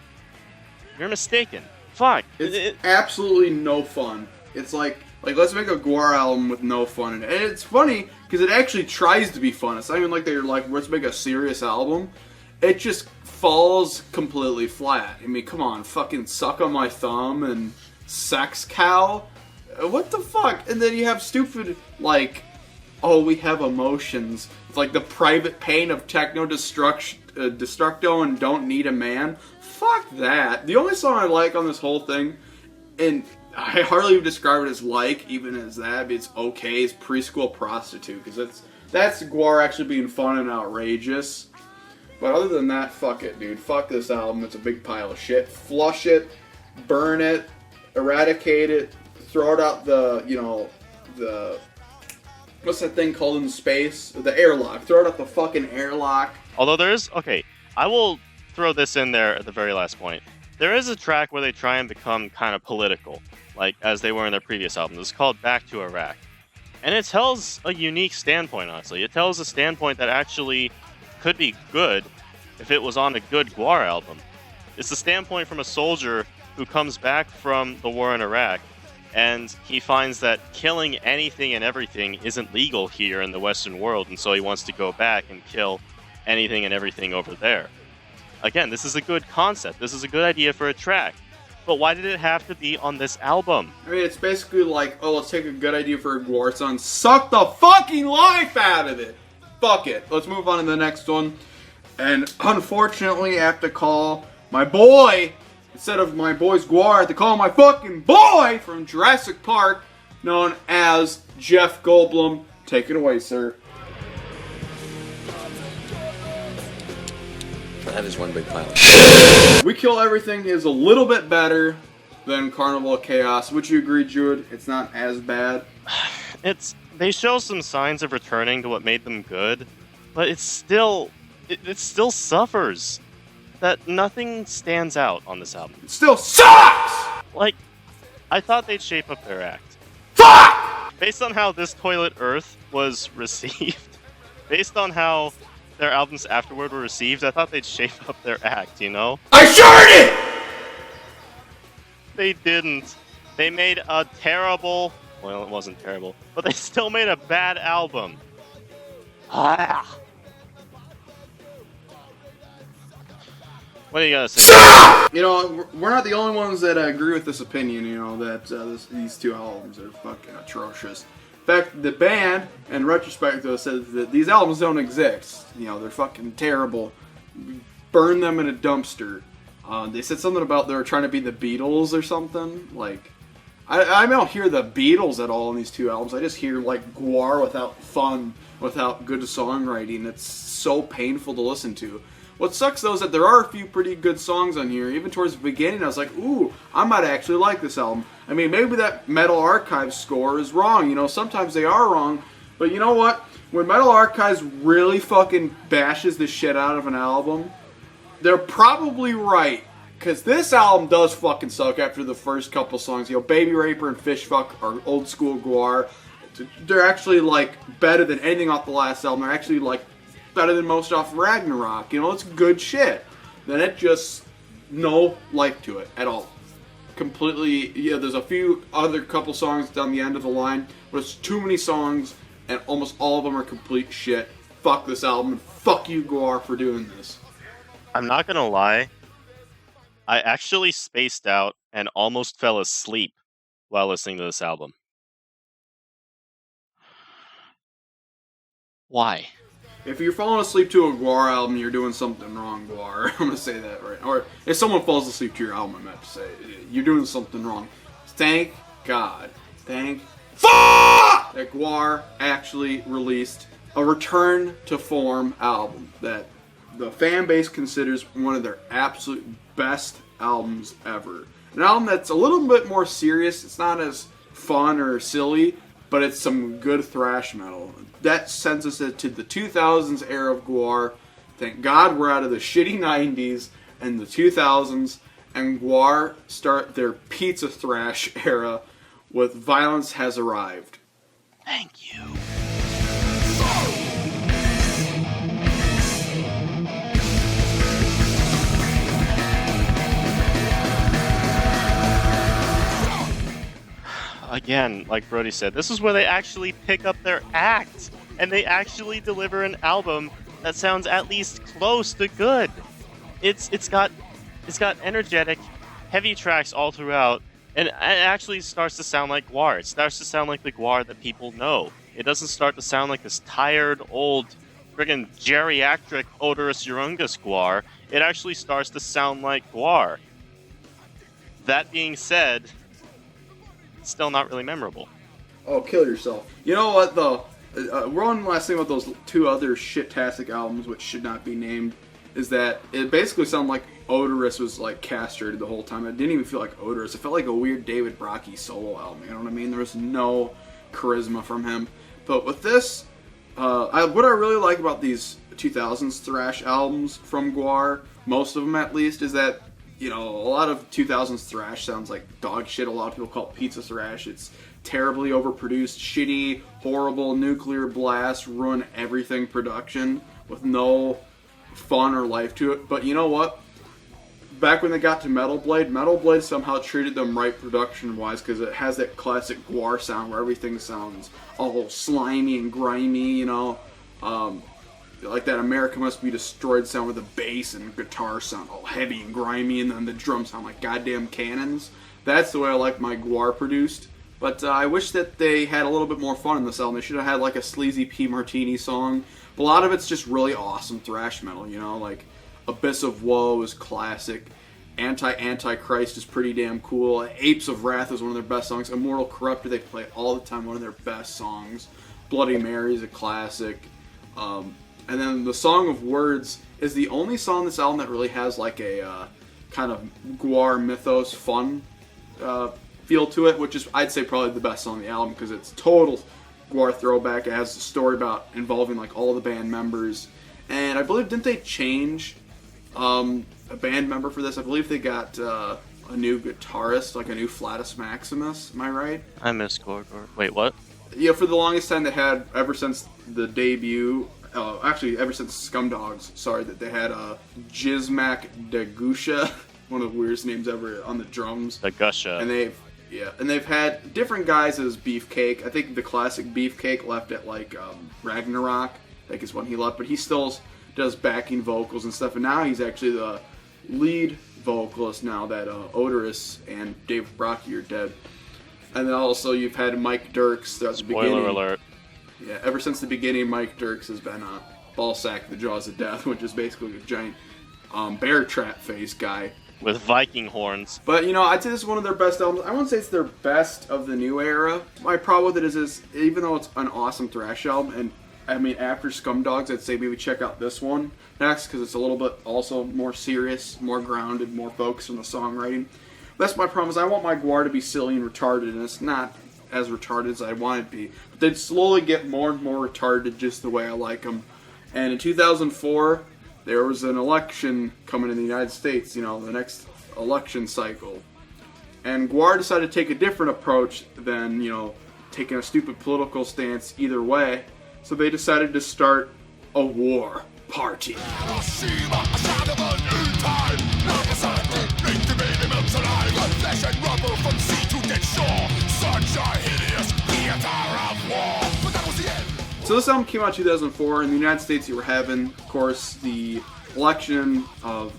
you're mistaken. Fuck. It's absolutely no fun. It's like let's make a GWAR album with no fun in it. And it's funny because it actually tries to be fun. It's not even like they're like, let's make a serious album. It just falls completely flat. I mean, come on, fucking Suck on My Thumb and Sex Cow. What the fuck? And then you have stupid, like, oh, we have emotions. It's like the private pain of Techno Destructo and Don't Need a Man. Fuck that. The only song I like on this whole thing, and I hardly would describe it as like, even as that, but it's okay, is Preschool Prostitute, because that's GWAR actually being fun and outrageous. But other than that, fuck it, dude. Fuck this album. It's a big pile of shit. Flush it, burn it, eradicate it, throw it out the what's that thing called in space? The airlock. Throw it out the fucking airlock. Although there is, okay, I will throw this in there at the very last point. There is a track where they try and become kind of political, like as they were in their previous album. It's called Back to Iraq. And it tells a unique standpoint, honestly. It tells a standpoint that actually could be good if it was on a good GWAR album. It's the standpoint from a soldier who comes back from the war in Iraq, and he finds that killing anything and everything isn't legal here in the Western world, and so he wants to go back and kill anything and everything over there. Again, this is a good concept. This is a good idea for a track. But why did it have to be on this album? I mean, it's basically like, oh, let's take a good idea for a GWAR song, suck the fucking life out of it! Fuck it. Let's move on to the next one. And unfortunately, I have to call my boy, instead of my boy's GWAR, I have to call my fucking boy from Jurassic Park, known as Jeff Goldblum. Take it away, sir. That is one big pile of shit. We Kill Everything is a little bit better than Carnival of Chaos. Would you agree, Druid? It's not as bad. They show some signs of returning to what made them good, but it still suffers. That nothing stands out on this album. It still sucks! Like, I thought they'd shape up their act. Fuck! Based on how this Toilet Earth was received, based on how their albums afterward were received, I thought they'd shape up their act, you know? I sure did! They didn't. They made a terrible... Well, it wasn't terrible, but they still made a bad album. Ah. What do you gotta say? You know, we're not the only ones that agree with this opinion, you know, that these two albums are fucking atrocious. In fact, the band and Retrospective says that these albums don't exist. You know, they're fucking terrible. Burn them in a dumpster. They said something about they were trying to be the Beatles or something. Like, I don't hear the Beatles at all in these two albums. I just hear, like, GWAR without fun, without good songwriting. It's so painful to listen to. What sucks, though, is that there are a few pretty good songs on here. Even towards the beginning, I was like, ooh, I might actually like this album. I mean, maybe that Metal Archives score is wrong. You know, sometimes they are wrong. But you know what? When Metal Archives really fucking bashes the shit out of an album, they're probably right. Because this album does fucking suck after the first couple songs. You know, Baby Raper and Fish Fuck are old school GWAR. They're actually, like, better than anything off the last album. They're actually, like, better than most off Ragnorok. You know, it's good shit. Then it just, no life to it at all. Completely, yeah, there's a few other couple songs down the end of the line, but it's too many songs, and almost all of them are complete shit. Fuck this album, and fuck you, GWAR, for doing this. I'm not gonna lie. I actually spaced out and almost fell asleep while listening to this album. Why? If you're falling asleep to a GWAR album, you're doing something wrong, GWAR. I'm gonna say that right. Or if someone falls asleep to your album, I meant to say, you're doing something wrong. Thank God. Thank fuck that GWAR actually released a return to form album that the fan base considers one of their absolute best albums ever. An album that's a little bit more serious. It's not as fun or silly, but it's some good thrash metal. That sends us to the 2000s era of GWAR. Thank God we're out of the shitty 90s and the 2000s, and GWAR start their pizza thrash era with Violence Has Arrived. Thank you. Again, like Brody said, this is where they actually pick up their act, and they actually deliver an album that sounds at least close to good. It's got energetic, heavy tracks all throughout, and it actually starts to sound like GWAR. It starts to sound like the GWAR that people know. It doesn't start to sound like this tired, old, friggin' geriatric, odorous Urungus GWAR. It actually starts to sound like GWAR. That being said, still not really memorable. Oh, kill yourself. You know what, though? One last thing about those two other shit-tastic albums, which should not be named, is that it basically sounded like Odorous was, like, castrated the whole time. It didn't even feel like Odorous. It felt like a weird David Brockie solo album, you know what I mean? There was no charisma from him. But with this, what I really like about these 2000s thrash albums from GWAR, most of them at least, is that you know, a lot of 2000s thrash sounds like dog shit. A lot of people call it pizza thrash. It's terribly overproduced, shitty, horrible, nuclear blast, ruin everything production with no fun or life to it. But you know what? Back when they got to Metal Blade somehow treated them right production-wise because it has that classic GWAR sound where everything sounds all slimy and grimy, you know. Like that America Must Be Destroyed sound with the bass and guitar sound all heavy and grimy, and then the drums sound like goddamn cannons. That's the way I like my GWAR produced. But I wish that they had a little bit more fun in this album. They should have had like a sleazy P. Martini song. But a lot of it's just really awesome thrash metal, you know, like Abyss of Woe is classic. Antichrist is pretty damn cool. Apes of Wrath is one of their best songs. Immortal Corruptor, they play all the time, one of their best songs. Bloody Mary is a classic. And then the Song of Words is the only song on this album that really has like a kind of GWAR mythos fun feel to it, which is, I'd say, probably the best song on the album because it's total GWAR throwback. It has a story about involving like all the band members. And I believe, didn't they change a band member for this? I believe they got a new guitarist, like a new Flatus Maximus. Am I right? I miss GWAR. Wait, what? Yeah, for the longest time they had, ever since the debut, actually ever since Scumdogs, that they had Jizmak Dagusha, one of the weirdest names ever, on the drums. Dagusha. And they've had different guys as Beefcake. I think the classic Beefcake left at like Ragnorok, I think is when he left, but he still does backing vocals and stuff, and now he's actually the lead vocalist now that Odorous and Dave Brockie are dead. And then also you've had Mike Dirks throughout the beginning. Spoiler alert. Yeah, ever since the beginning, Mike Dirks has been Ballsack, the Jaws of Death, which is basically a giant bear trap face guy. With Viking horns. But, you know, I'd say this is one of their best albums. I wouldn't say it's their best of the new era. My problem with it is even though it's an awesome thrash album, and I mean, after Scumdogs, I'd say maybe check out this one next, because it's a little bit also more serious, more grounded, more focused on the songwriting. That's my problem, is I want my GWAR to be silly and retarded, and it's not as retarded as I want it to be. But they'd slowly get more and more retarded just the way I like them. And in 2004, there was an election coming in the United States, you know, the next election cycle. And GWAR decided to take a different approach than, you know, taking a stupid political stance either way. So they decided to start a war party. So this album came out in 2004. In the United States, you were having, of course, the election of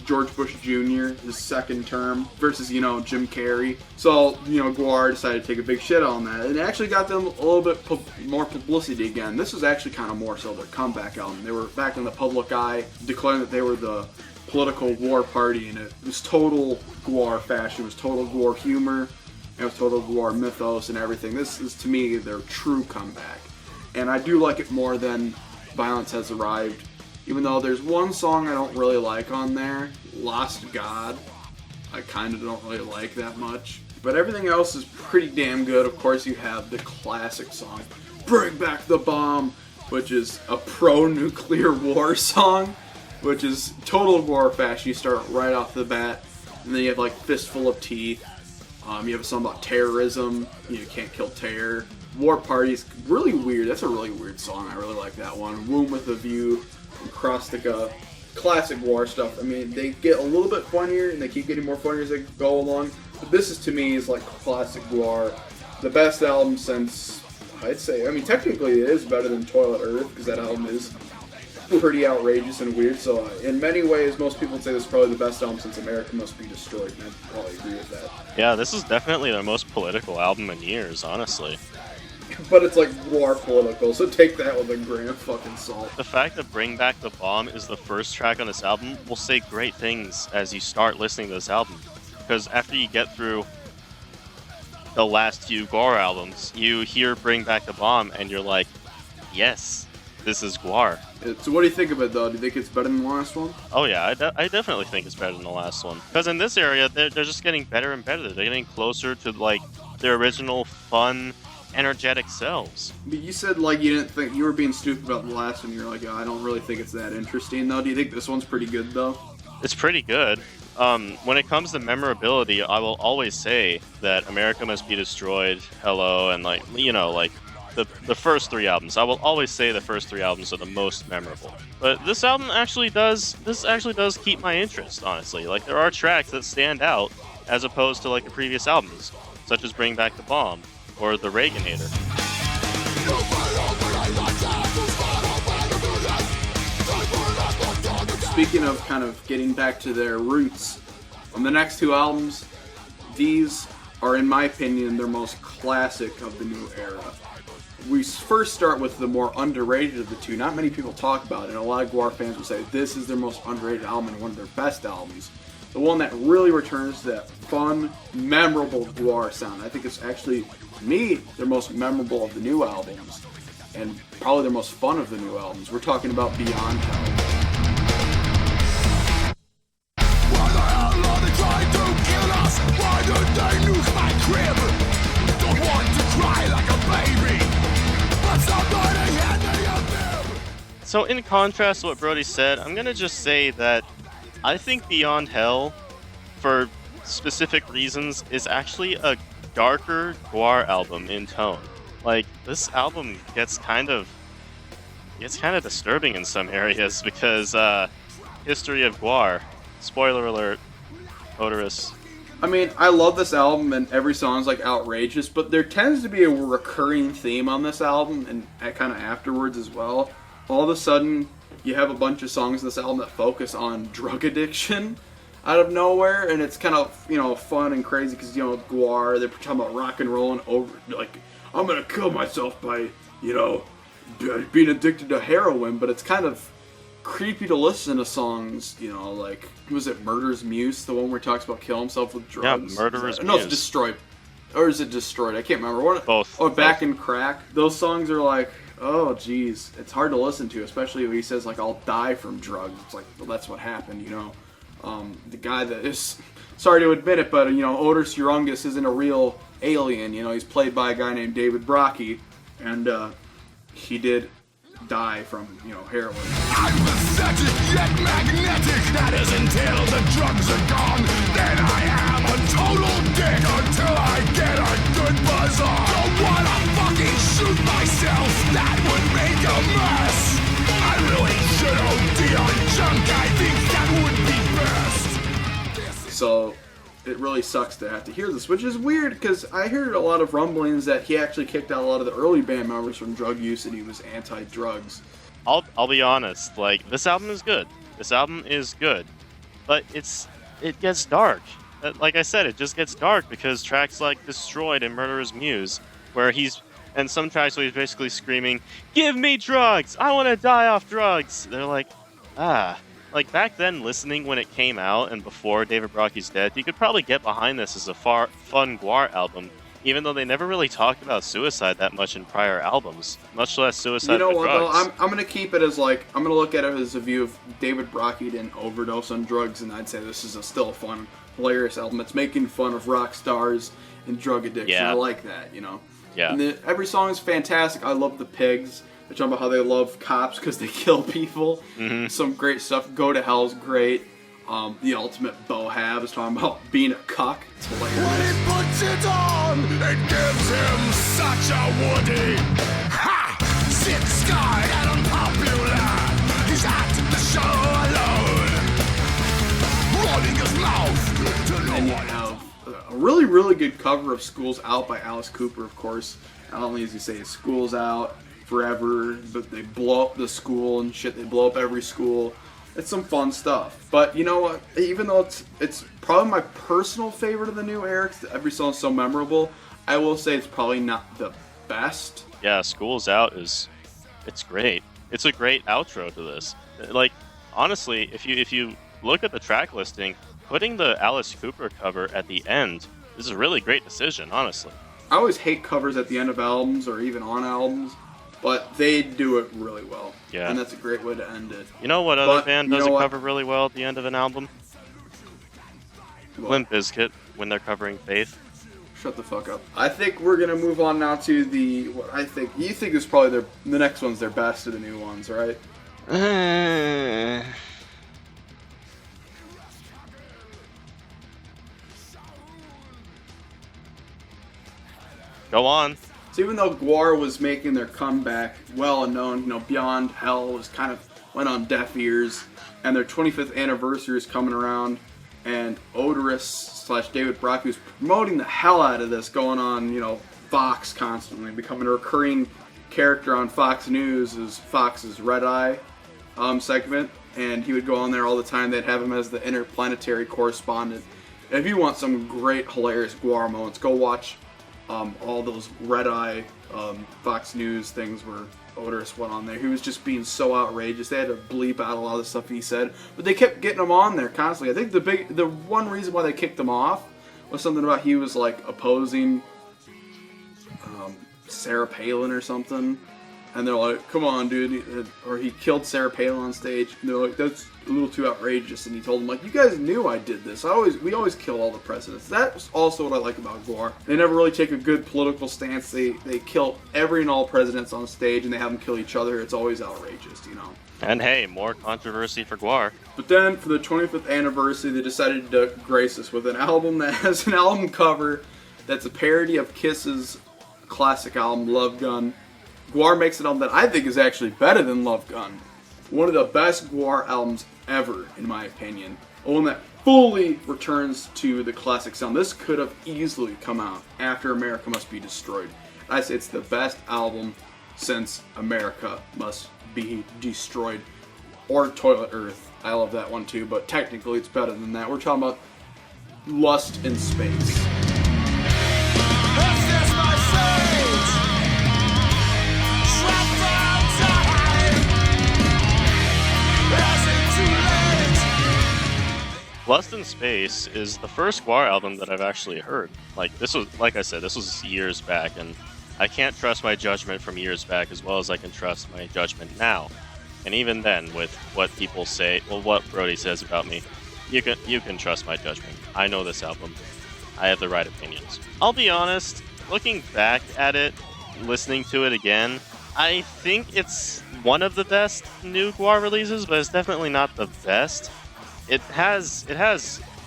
George Bush Jr., his second term, versus, Jim Carrey. So, GWAR decided to take a big shit on that. And it actually got them a little bit more publicity again. This was actually kind of more so their comeback album. They were back in the public eye, declaring that they were the political war party, and it was total GWAR fashion. It was total GWAR humor. It was total GWAR mythos and everything. This is, to me, their true comeback. And I do like it more than Violence Has Arrived. Even though there's one song I don't really like on there, Lost God. I kind of don't really like that much. But everything else is pretty damn good. Of course, you have the classic song, Bring Back the Bomb, which is a pro-nuclear war song, which is total GWAR fashion. You start right off the bat, and then you have like Fistful of Teeth. You have a song about terrorism. You can't kill terror. War Party's really weird. That's a really weird song. I really like that one. Womb with a View. Acrostica, classic GWAR stuff. I mean, they get a little bit funnier, and they keep getting more funnier as they go along. But this is, to me, is like classic GWAR. The best album since, I'd say, I mean, technically it is better than Toilet Earth, because that album is pretty outrageous and weird. So in many ways, most people would say this is probably the best album since America Must Be Destroyed, and I probably agree with that. Yeah, this is definitely their most political album in years, honestly. But it's like GWAR political, so take that with a grain of fucking salt. The fact that Bring Back the Bomb is the first track on this album will say great things as you start listening to this album. Because after you get through the last few GWAR albums, you hear Bring Back the Bomb and you're like, yes, this is GWAR. So what do you think of it, though? Do you think it's better than the last one? Oh yeah, I definitely think it's better than the last one. Because in this area, they're just getting better and better. They're getting closer to like their original fun, energetic selves. But you said like you didn't think you were being stupid about the last one. You're like, oh, I don't really think it's that interesting though. Do you think this one's pretty good though? It's pretty good. When it comes to memorability, I will always say that America Must Be Destroyed, Hello, and like the first three albums. I will always say the first three albums are the most memorable. But this album actually does keep my interest, honestly. Like there are tracks that stand out as opposed to like the previous albums, such as Bring Back the Bomb or The Reaganator. Speaking of kind of getting back to their roots, on the next two albums, these are, in my opinion, their most classic of the new era. We first start with the more underrated of the two. Not many people talk about it, and a lot of GWAR fans will say this is their most underrated album and one of their best albums. The one that really returns to that fun, memorable GWAR sound. I think it's actually, to me, their most memorable of the new albums, and probably their most fun of the new albums. We're talking about Beyond Hell. Why the hell are they trying to kill us? Why did they nuke my crib? Don't want to cry like a baby, but somebody had me a bib. So in contrast to what Brody said, I'm gonna just say that I think Beyond Hell, for specific reasons, is actually a darker GWAR album in tone. Like, this album gets kind of disturbing in some areas because History of GWAR, spoiler alert, Odorous. I mean, I love this album and every song's like outrageous, but there tends to be a recurring theme on this album and kind of afterwards as well. All of a sudden, you have a bunch of songs in this album that focus on drug addiction out of nowhere, and it's kind of, fun and crazy because, GWAR, they're talking about rock and roll and over, like, I'm gonna kill myself by, being addicted to heroin, but it's kind of creepy to listen to songs, like, was it Murder's Muse, the one where he talks about killing himself with drugs? Yeah, Murder's Muse. No, it's Destroyed. Or is it Destroyed? I can't remember. Both. Oh, Back in Crack. Those songs are like, oh, geez. It's hard to listen to, especially when he says, like, I'll die from drugs. It's like, well, that's what happened, The guy that is, sorry to admit it, but, Otis Urungus isn't a real alien. He's played by a guy named David Brockie, and he did die from, heroin. I'm pathetic yet magnetic. That is until the drugs are gone. Then I am a total dick until I get a good buzz on. Don't wanna fucking shoot myself. That would make a mess. I really should OD on junk. I think that would be best. So it really sucks to have to hear this, which is weird because I heard a lot of rumblings that he actually kicked out a lot of the early band members from drug use and he was anti-drugs. I'll be honest. Like, this album is good. This album is good, but it gets dark. Like I said, it just gets dark because tracks like Destroyed and Murderer's Muse, and some tracks where he's basically screaming, "Give me drugs! I want to die off drugs!" They're like, like back then, listening when it came out and before David Brockey's death, you could probably get behind this as a fun GWAR album, even though they never really talked about suicide that much in prior albums, much less suicide. You know with what? drugs. Though? I'm gonna keep it as like I'm gonna look at it as a view of David Brockey didn't overdose on drugs, and I'd say this is still a fun, hilarious album. It's making fun of rock stars and drug addiction. Yeah. I like that, you know. Yeah. And every song is fantastic. I love the Pigs. They're talking about how they love cops because they kill people. Mm-hmm. Some great stuff. Go to Hell's great. The Ultimate Bohab is talking about being a cuck. It's hilarious. When he puts it on, it gives him such a woody. Ha! Sit scarred and unpopular. He's at the show alone, running his mouth to no And you one else. have a really, really good cover of School's Out by Alice Cooper, of course. Not only does he say School's Out forever, but they blow up the school and shit. They blow up every school. It's some fun stuff. But you know what? Even though it's probably my personal favorite of the new Eric's, every song's so memorable, I will say it's probably not the best. Yeah, School's Out it's great. It's a great outro to this. Like, honestly, if you look at the track listing, putting the Alice Cooper cover at the end is a really great decision, honestly. I always hate covers at the end of albums or even on albums, but they do it really well. Yeah. And that's a great way to end it. You know what other But band you does a know what? cover really well at the end of an album? What? Limp Bizkit, when they're covering Faith. Shut the fuck up. I think we're gonna move on now to what I think you think is probably the next one's their best of the new ones, right? Go on. So even though GWAR was making their comeback, well known, Beyond Hell was kind of went on deaf ears, and their 25th anniversary is coming around, and Odorous / David Brockey was promoting the hell out of this, going on, Fox constantly, becoming a recurring character on Fox News as Fox's Red Eye segment, and he would go on there all the time. They'd have him as the interplanetary correspondent. And if you want some great, hilarious GWAR moments, go watch all those Red Eye Fox News things where Odorous went on there. He was just being so outrageous. They had to bleep out a lot of the stuff he said, but they kept getting him on there constantly. I think the one reason why they kicked him off was something about he was like opposing Sarah Palin or something, and they're like, "Come on, dude," or he killed Sarah Palin on stage. And they're like, "That's a little too outrageous." And he told them, like, "You guys knew I did this. We always kill all the presidents." That's also what I like about GWAR. They never really take a good political stance. They kill every and all presidents on stage, and they have them kill each other. It's always outrageous, And hey, more controversy for GWAR. But then, for the 25th anniversary, they decided to grace us with an album that has an album cover that's a parody of Kiss's classic album, Love Gun. GWAR makes an album that I think is actually better than Love Gun. One of the best GWAR albums ever, in my opinion. One that fully returns to the classic sound. This could have easily come out after America Must Be Destroyed. I say it's the best album since America Must Be Destroyed. Or Toilet Earth. I love that one too, but technically it's better than that. We're talking about Lust in Space. Lust in Space is the first GWAR album that I've actually heard. Like I said, this was years back, and I can't trust my judgment from years back as well as I can trust my judgment now. And even then, with what people say, what Brody says about me, you can trust my judgment. I know this album. I have the right opinions. I'll be honest, looking back at it, listening to it again, I think it's one of the best new GWAR releases, but it's definitely not the best. It has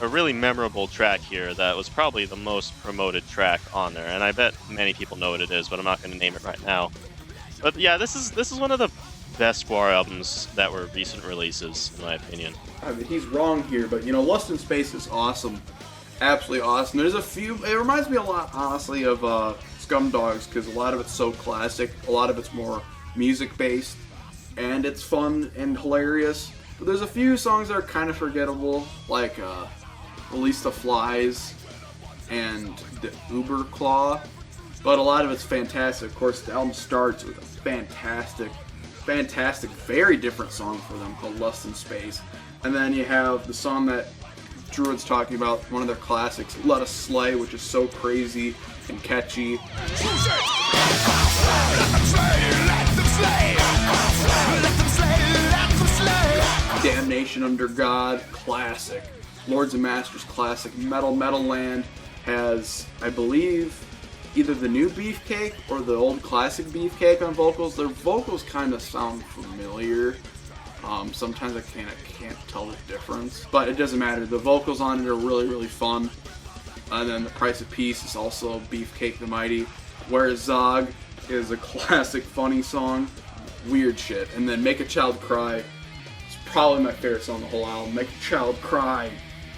a really memorable track here that was probably the most promoted track on there, and I bet many people know what it is, but I'm not going to name it right now. But yeah, this is one of the best GWAR albums that were recent releases, in my opinion. I mean, he's wrong here, but Lust in Space is awesome. Absolutely awesome. There's a few, it reminds me a lot, honestly, of Scumdogs, because a lot of it's so classic, a lot of it's more music-based. and it's fun and hilarious. But there's a few songs that are kind of forgettable, like Release the Flies and the Uber Claw. But a lot of it's fantastic. Of course, the album starts with a fantastic, very different song for them called Lust in Space. And then you have the song that Druid's talking about, one of their classics, Let Us Slay, which is so crazy and catchy. Damnation Under God, classic. Lords and Masters, classic. Metal Land has, I believe, either the new Beefcake or the old classic Beefcake on vocals. Their vocals kind of sound familiar. Sometimes I can't tell the difference, but it doesn't matter. The vocals on it are really fun. And then The Price of Peace is also Beefcake the Mighty. Whereas Zog is a classic funny song. Weird shit. And then Make a Child Cry is probably my favorite song on the whole album. Make a Child Cry.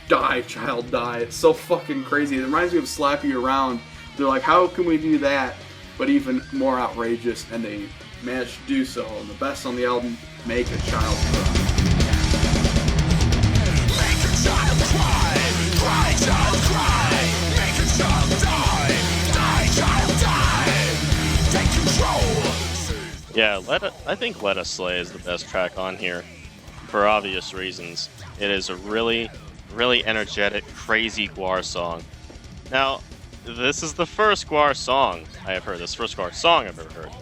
Die, child, die. It's so fucking crazy. It reminds me of Slap You Around. They're like, how can we do that? But even more outrageous, and they managed to do so. And the best on the album, Make a Child Cry. Make a child cry, cry child cry, make a child die, die child die, take control. Yeah, I think Let Us Slay is the best track on here, for obvious reasons. It is a really energetic, crazy GWAR song. Now, this is the first GWAR song I have heard. This first GWAR song I've ever heard.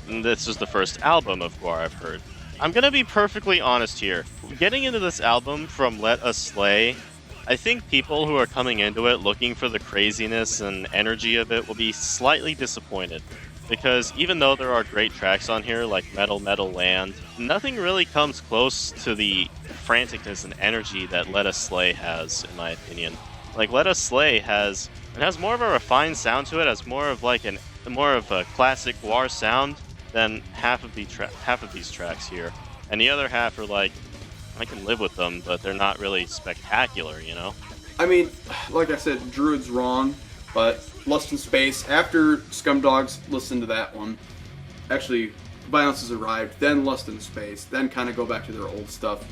And this is the first album of GWAR I've heard. I'm gonna be perfectly honest here. Getting into this album from Let Us Slay, I think people who are coming into it looking for the craziness and energy of it will be slightly disappointed. Because even though there are great tracks on here like Metal Land, nothing really comes close to the franticness and energy that Let Us Slay has, in my opinion. Like, Let Us Slay has more of a refined sound to it, has more of a classic GWAR sound than half of these tracks here. And the other half are like, I can live with them, but they're not really spectacular, you know? I mean, like I said, Druid's wrong, but Lust in Space, after Scumdogs listened to that one, actually, Violence Has Arrived, then Lust in Space, then kind of go back to their old stuff.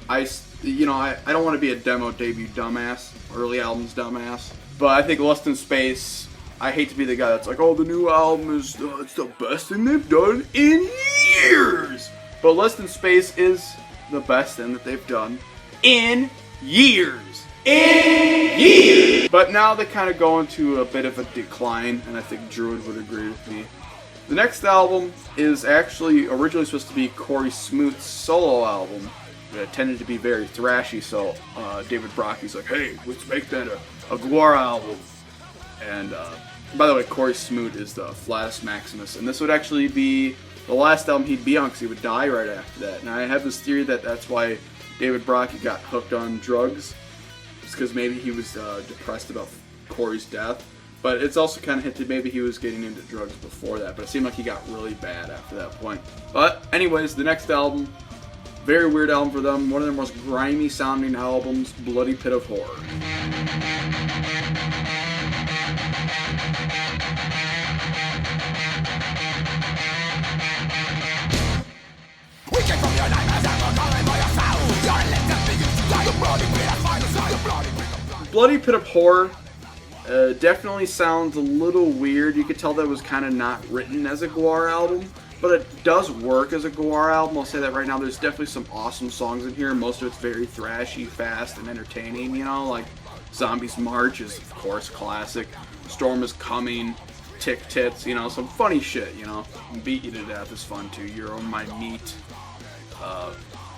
I don't want to be a demo debut dumbass, early albums dumbass, but I think Lust in Space, I hate to be the guy that's like, oh, the new album is it's the best thing they've done in years. But Lust in Space is the best thing that they've done in years. But now they kind of go into a bit of a decline, and I think Druid would agree with me. The next album is actually originally supposed to be Corey Smoot's solo album. It tended to be very thrashy, so David Brocky's like, hey, let's make that a GWAR album. And by the way, Corey Smoot is the flattest Maximus, and this would actually be the last album he'd be on because he would die right after that. And I have this theory that that's why David Brocky got hooked on drugs. It's because maybe he was depressed about Corey's death. But it's also kind of hinted maybe he was getting into drugs before that. But it seemed like he got really bad after that point. But anyways, the next album, very weird album for them. One of their most grimy sounding albums, Bloody Pit of Horror. Bloody Pit of Horror definitely sounds a little weird. You could tell that it was kind of not written as a GWAR album, but it does work as a GWAR album. I'll say that right now. There's definitely some awesome songs in here. Most of it's very thrashy, fast, and entertaining, you know, like Zombies March is, of course, classic. Storm is Coming, Tick Tits, you know, some funny shit, you know. Beat You to Death is fun, too. You're on My Meat.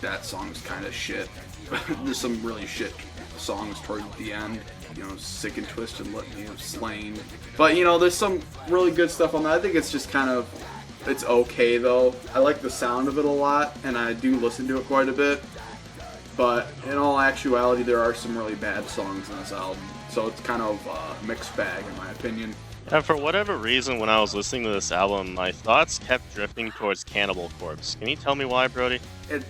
That song's kind of shit. There's some really shit songs toward the end. You know, Sick and Twisted, Let Me Have Slain. But, you know, there's some really good stuff on that. I think it's just kind of, it's okay, though. I like the sound of it a lot, and I do listen to it quite a bit. But in all actuality, there are some really bad songs in this album. So it's kind of a mixed bag, in my opinion. And for whatever reason, when I was listening to this album, my thoughts kept drifting towards Cannibal Corpse. Can you tell me why, Brody? It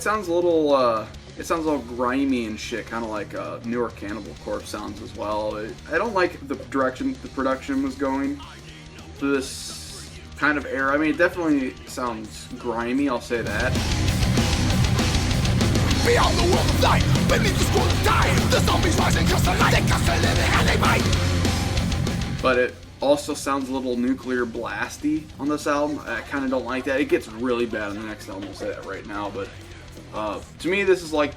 sounds a little grimy and shit, kind of like newer Cannibal Corpse sounds as well. I don't like the direction the production was going for this kind of era. I mean, it definitely sounds grimy, I'll say that. Beyond the world of light, beneath the school of time, the zombies rising across the light, they cast a living and they might. But it also sounds a little nuclear blasty on this album. I kind of don't like that. It gets really bad on the next album, I'll say that right now. But to me, this is like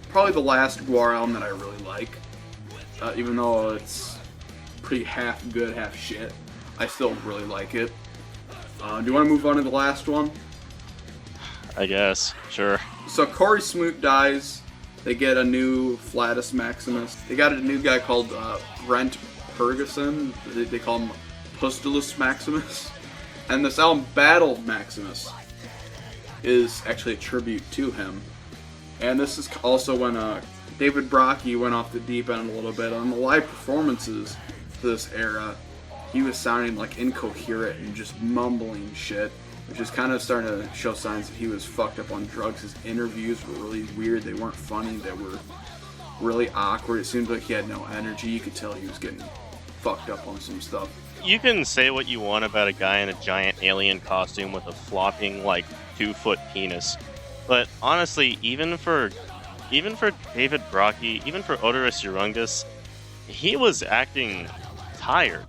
probably the last GWAR album that I really like. Even though it's pretty half good, half shit, I still really like it. Do you want to move on to the last one? I guess. Sure. So Corey Smoot dies. They get a new Flatus Maximus. They got a new guy called Brent Ferguson. They call him Pustulus Maximus. And this album, Battle Maximus, is actually a tribute to him. And this is also when David Brockie went off the deep end a little bit. On the live performances for this era, he was sounding like incoherent and just mumbling shit, which is kind of starting to show signs that he was fucked up on drugs. His interviews were really weird. They weren't funny. They were really awkward. It seemed like he had no energy. You could tell he was getting fucked up on some stuff. You can say what you want about a guy in a giant alien costume with a flopping, like, 2-foot penis. But honestly, even for David Brockie, even for Odorous Urungus, he was acting tired.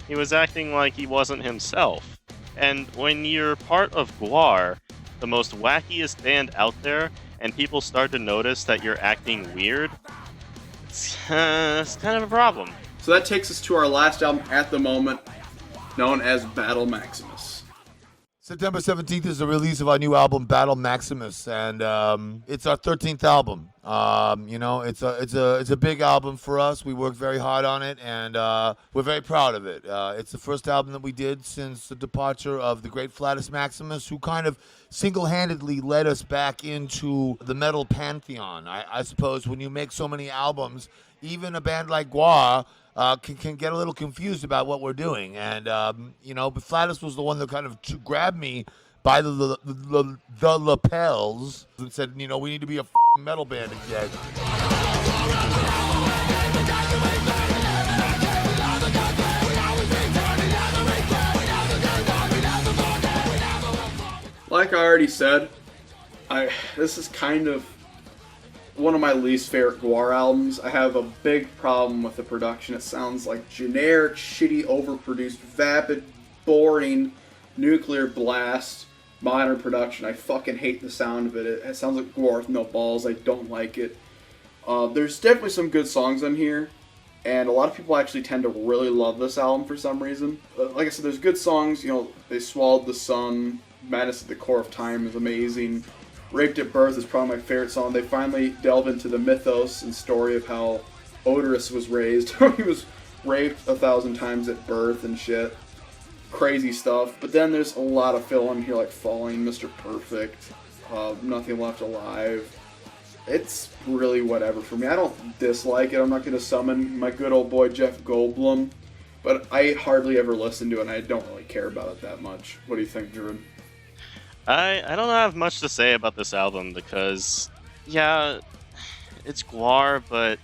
He was acting like he wasn't himself. And when you're part of GWAR, the most wackiest band out there, and people start to notice that you're acting weird, it's kind of a problem. So that takes us to our last album at the moment, known as Battle Maximus. September 17th is the release of our new album, Battle Maximus, and it's our 13th album. You know, it's a big album for us. We worked very hard on it, and we're very proud of it. It's the first album that we did since the departure of the great Flatus Maximus, who kind of single-handedly led us back into the metal pantheon. I suppose when you make so many albums, even a band like GWAR can get a little confused about what we're doing. And, you know, but Flatus was the one that kind of grabbed me by the lapels and said, you know, we need to be a metal band again. Like I already said, this is kind of one of my least favorite GWAR albums. I have a big problem with the production. It sounds like generic, shitty, overproduced, vapid, boring, nuclear blast, modern production. I fucking hate the sound of it. It sounds like GWAR with no balls. I don't like it. There's definitely some good songs on here, and a lot of people actually tend to really love this album for some reason. Like I said, there's good songs. You know, They Swallowed the Sun, Madness at the Core of Time is amazing. Raped at Birth is probably my favorite song. They finally delve into the mythos and story of how Odorous was raised. He was raped 1,000 times at birth and shit. Crazy stuff. But then there's a lot of fill in here, like Falling, Mr. Perfect, Nothing Left Alive. It's really whatever for me. I don't dislike it. I'm not going to summon my good old boy Jeff Goldblum, but I hardly ever listen to it, and I don't really care about it that much. What do you think, Druid? I don't have much to say about this album because, yeah, it's GWAR, but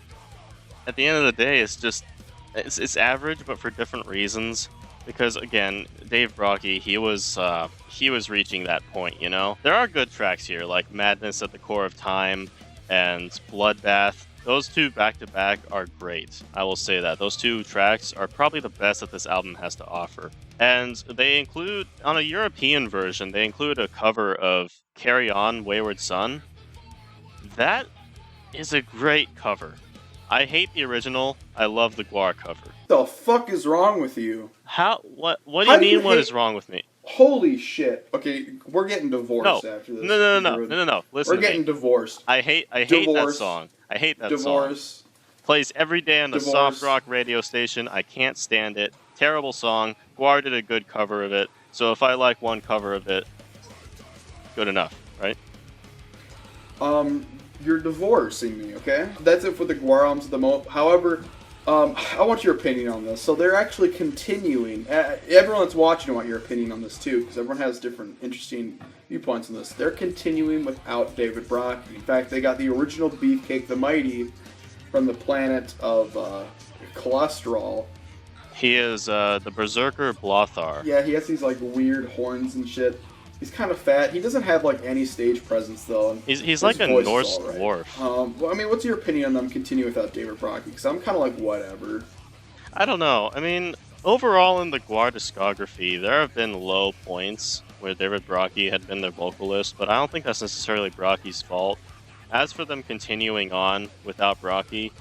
at the end of the day, it's average, but for different reasons. Because again, Dave Brockie, he was reaching that point, you know. There are good tracks here, like Madness at the Core of Time and Bloodbath. Those two back-to-back are great. I will say that. Those two tracks are probably the best that this album has to offer. And they include, on a European version, they include a cover of Carry On, Wayward Son. That is a great cover. I hate the original. I love the GWAR cover. The fuck is wrong with you? What do you mean what is wrong with me? Holy shit. Okay, we're getting divorced after this. No. Listen, we're getting divorced. I hate that song. I hate that song. Plays every day on the soft rock radio station. I can't stand it. Terrible song. GWAR did a good cover of it. So if I like one cover of it, good enough, right? You're divorcing me, okay? That's it for the GWAR albums at the moment. However, I want your opinion on this. So they're actually continuing. Everyone that's watching, I want your opinion on this too, because everyone has different interesting viewpoints on this. They're continuing without David Brockie. In fact, they got the original Beefcake the Mighty from the planet of cholesterol. He is the Berserker Blothar. Yeah, he has these like weird horns and shit. He's kind of fat. He doesn't have like any stage presence though. And He's like a Norse dwarf. Well, I mean, what's your opinion on them continuing without David Brockie? Because I'm kind of like whatever. I don't know. I mean, overall in the GWAR discography, there have been low points where David Brockie had been their vocalist, but I don't think that's necessarily Brockie's fault. As for them continuing on without Brockie,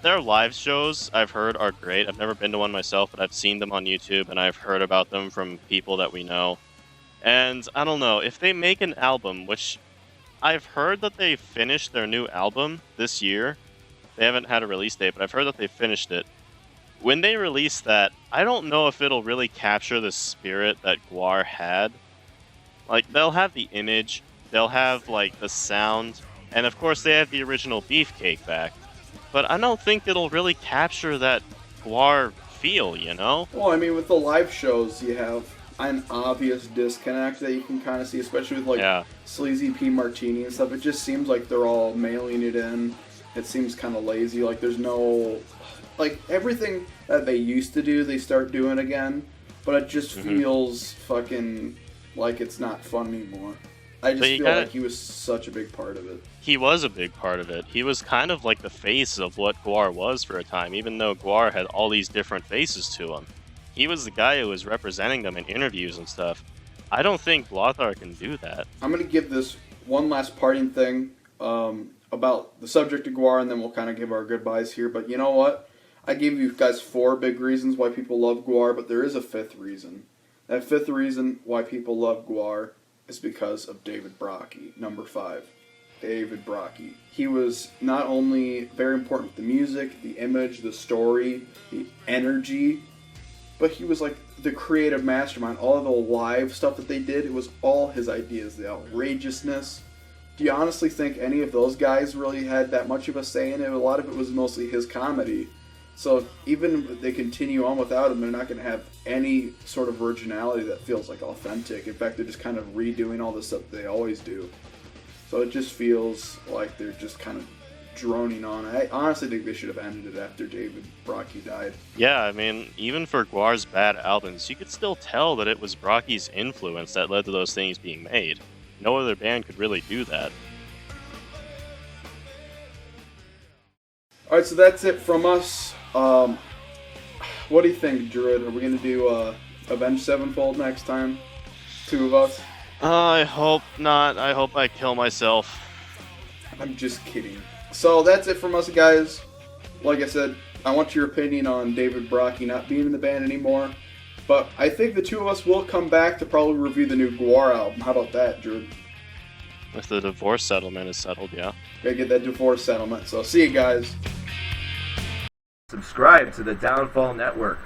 their live shows, I've heard, are great. I've never been to one myself, but I've seen them on YouTube, and I've heard about them from people that we know. And I don't know, if they make an album, which I've heard that they finished their new album this year. They haven't had a release date, but I've heard that they finished it. When they release that, I don't know if it'll really capture the spirit that GWAR had. Like, they'll have the image, they'll have, like, the sound, and of course they have the original Beefcake back. But I don't think it'll really capture that GWAR feel, you know? Well, I mean, with the live shows, you have an obvious disconnect that you can kind of see, especially with, like, Sleazy P. Martini and stuff. It just seems like they're all mailing it in. It seems kind of lazy. Like, there's no... Like, everything that they used to do, they start doing again. But it just feels fucking like it's not fun anymore. I just feel like he was such a big part of it. He was a big part of it. He was kind of like the face of what GWAR was for a time, even though GWAR had all these different faces to him. He was the guy who was representing them in interviews and stuff. I don't think Blothar can do that. I'm going to give this one last parting thing about the subject of GWAR, and then we'll kind of give our goodbyes here. But you know what? I gave you guys 4 big reasons why people love GWAR, but there is a 5th reason. That 5th reason why people love GWAR is because of David Brockie. Number 5. David Brockie. He was not only very important with the music, the image, the story, the energy, but he was like the creative mastermind. All of the live stuff that they did, it was all his ideas. The outrageousness. Do you honestly think any of those guys really had that much of a say in it? A lot of it was mostly his comedy. So even if they continue on without him, they're not going to have any sort of originality that feels like authentic. In fact, they're just kind of redoing all the stuff they always do. So it just feels like they're just kind of droning on. I honestly think they should have ended it after David Brockie died. Yeah, I mean, even for GWAR's bad albums, you could still tell that it was Brockie's influence that led to those things being made. No other band could really do that. Alright, so that's it from us. What do you think, Druid? Are we going to do Avenged Sevenfold next time? 2 of us? I hope not. I hope I kill myself. I'm just kidding. So that's it from us, guys. Like I said, I want your opinion on David Brockie not being in the band anymore. But I think the 2 of us will come back to probably review the new GWAR album. How about that, Druid? If the divorce settlement is settled, yeah. Gotta get that divorce settlement. So see you guys. Subscribe to the Downfall Network.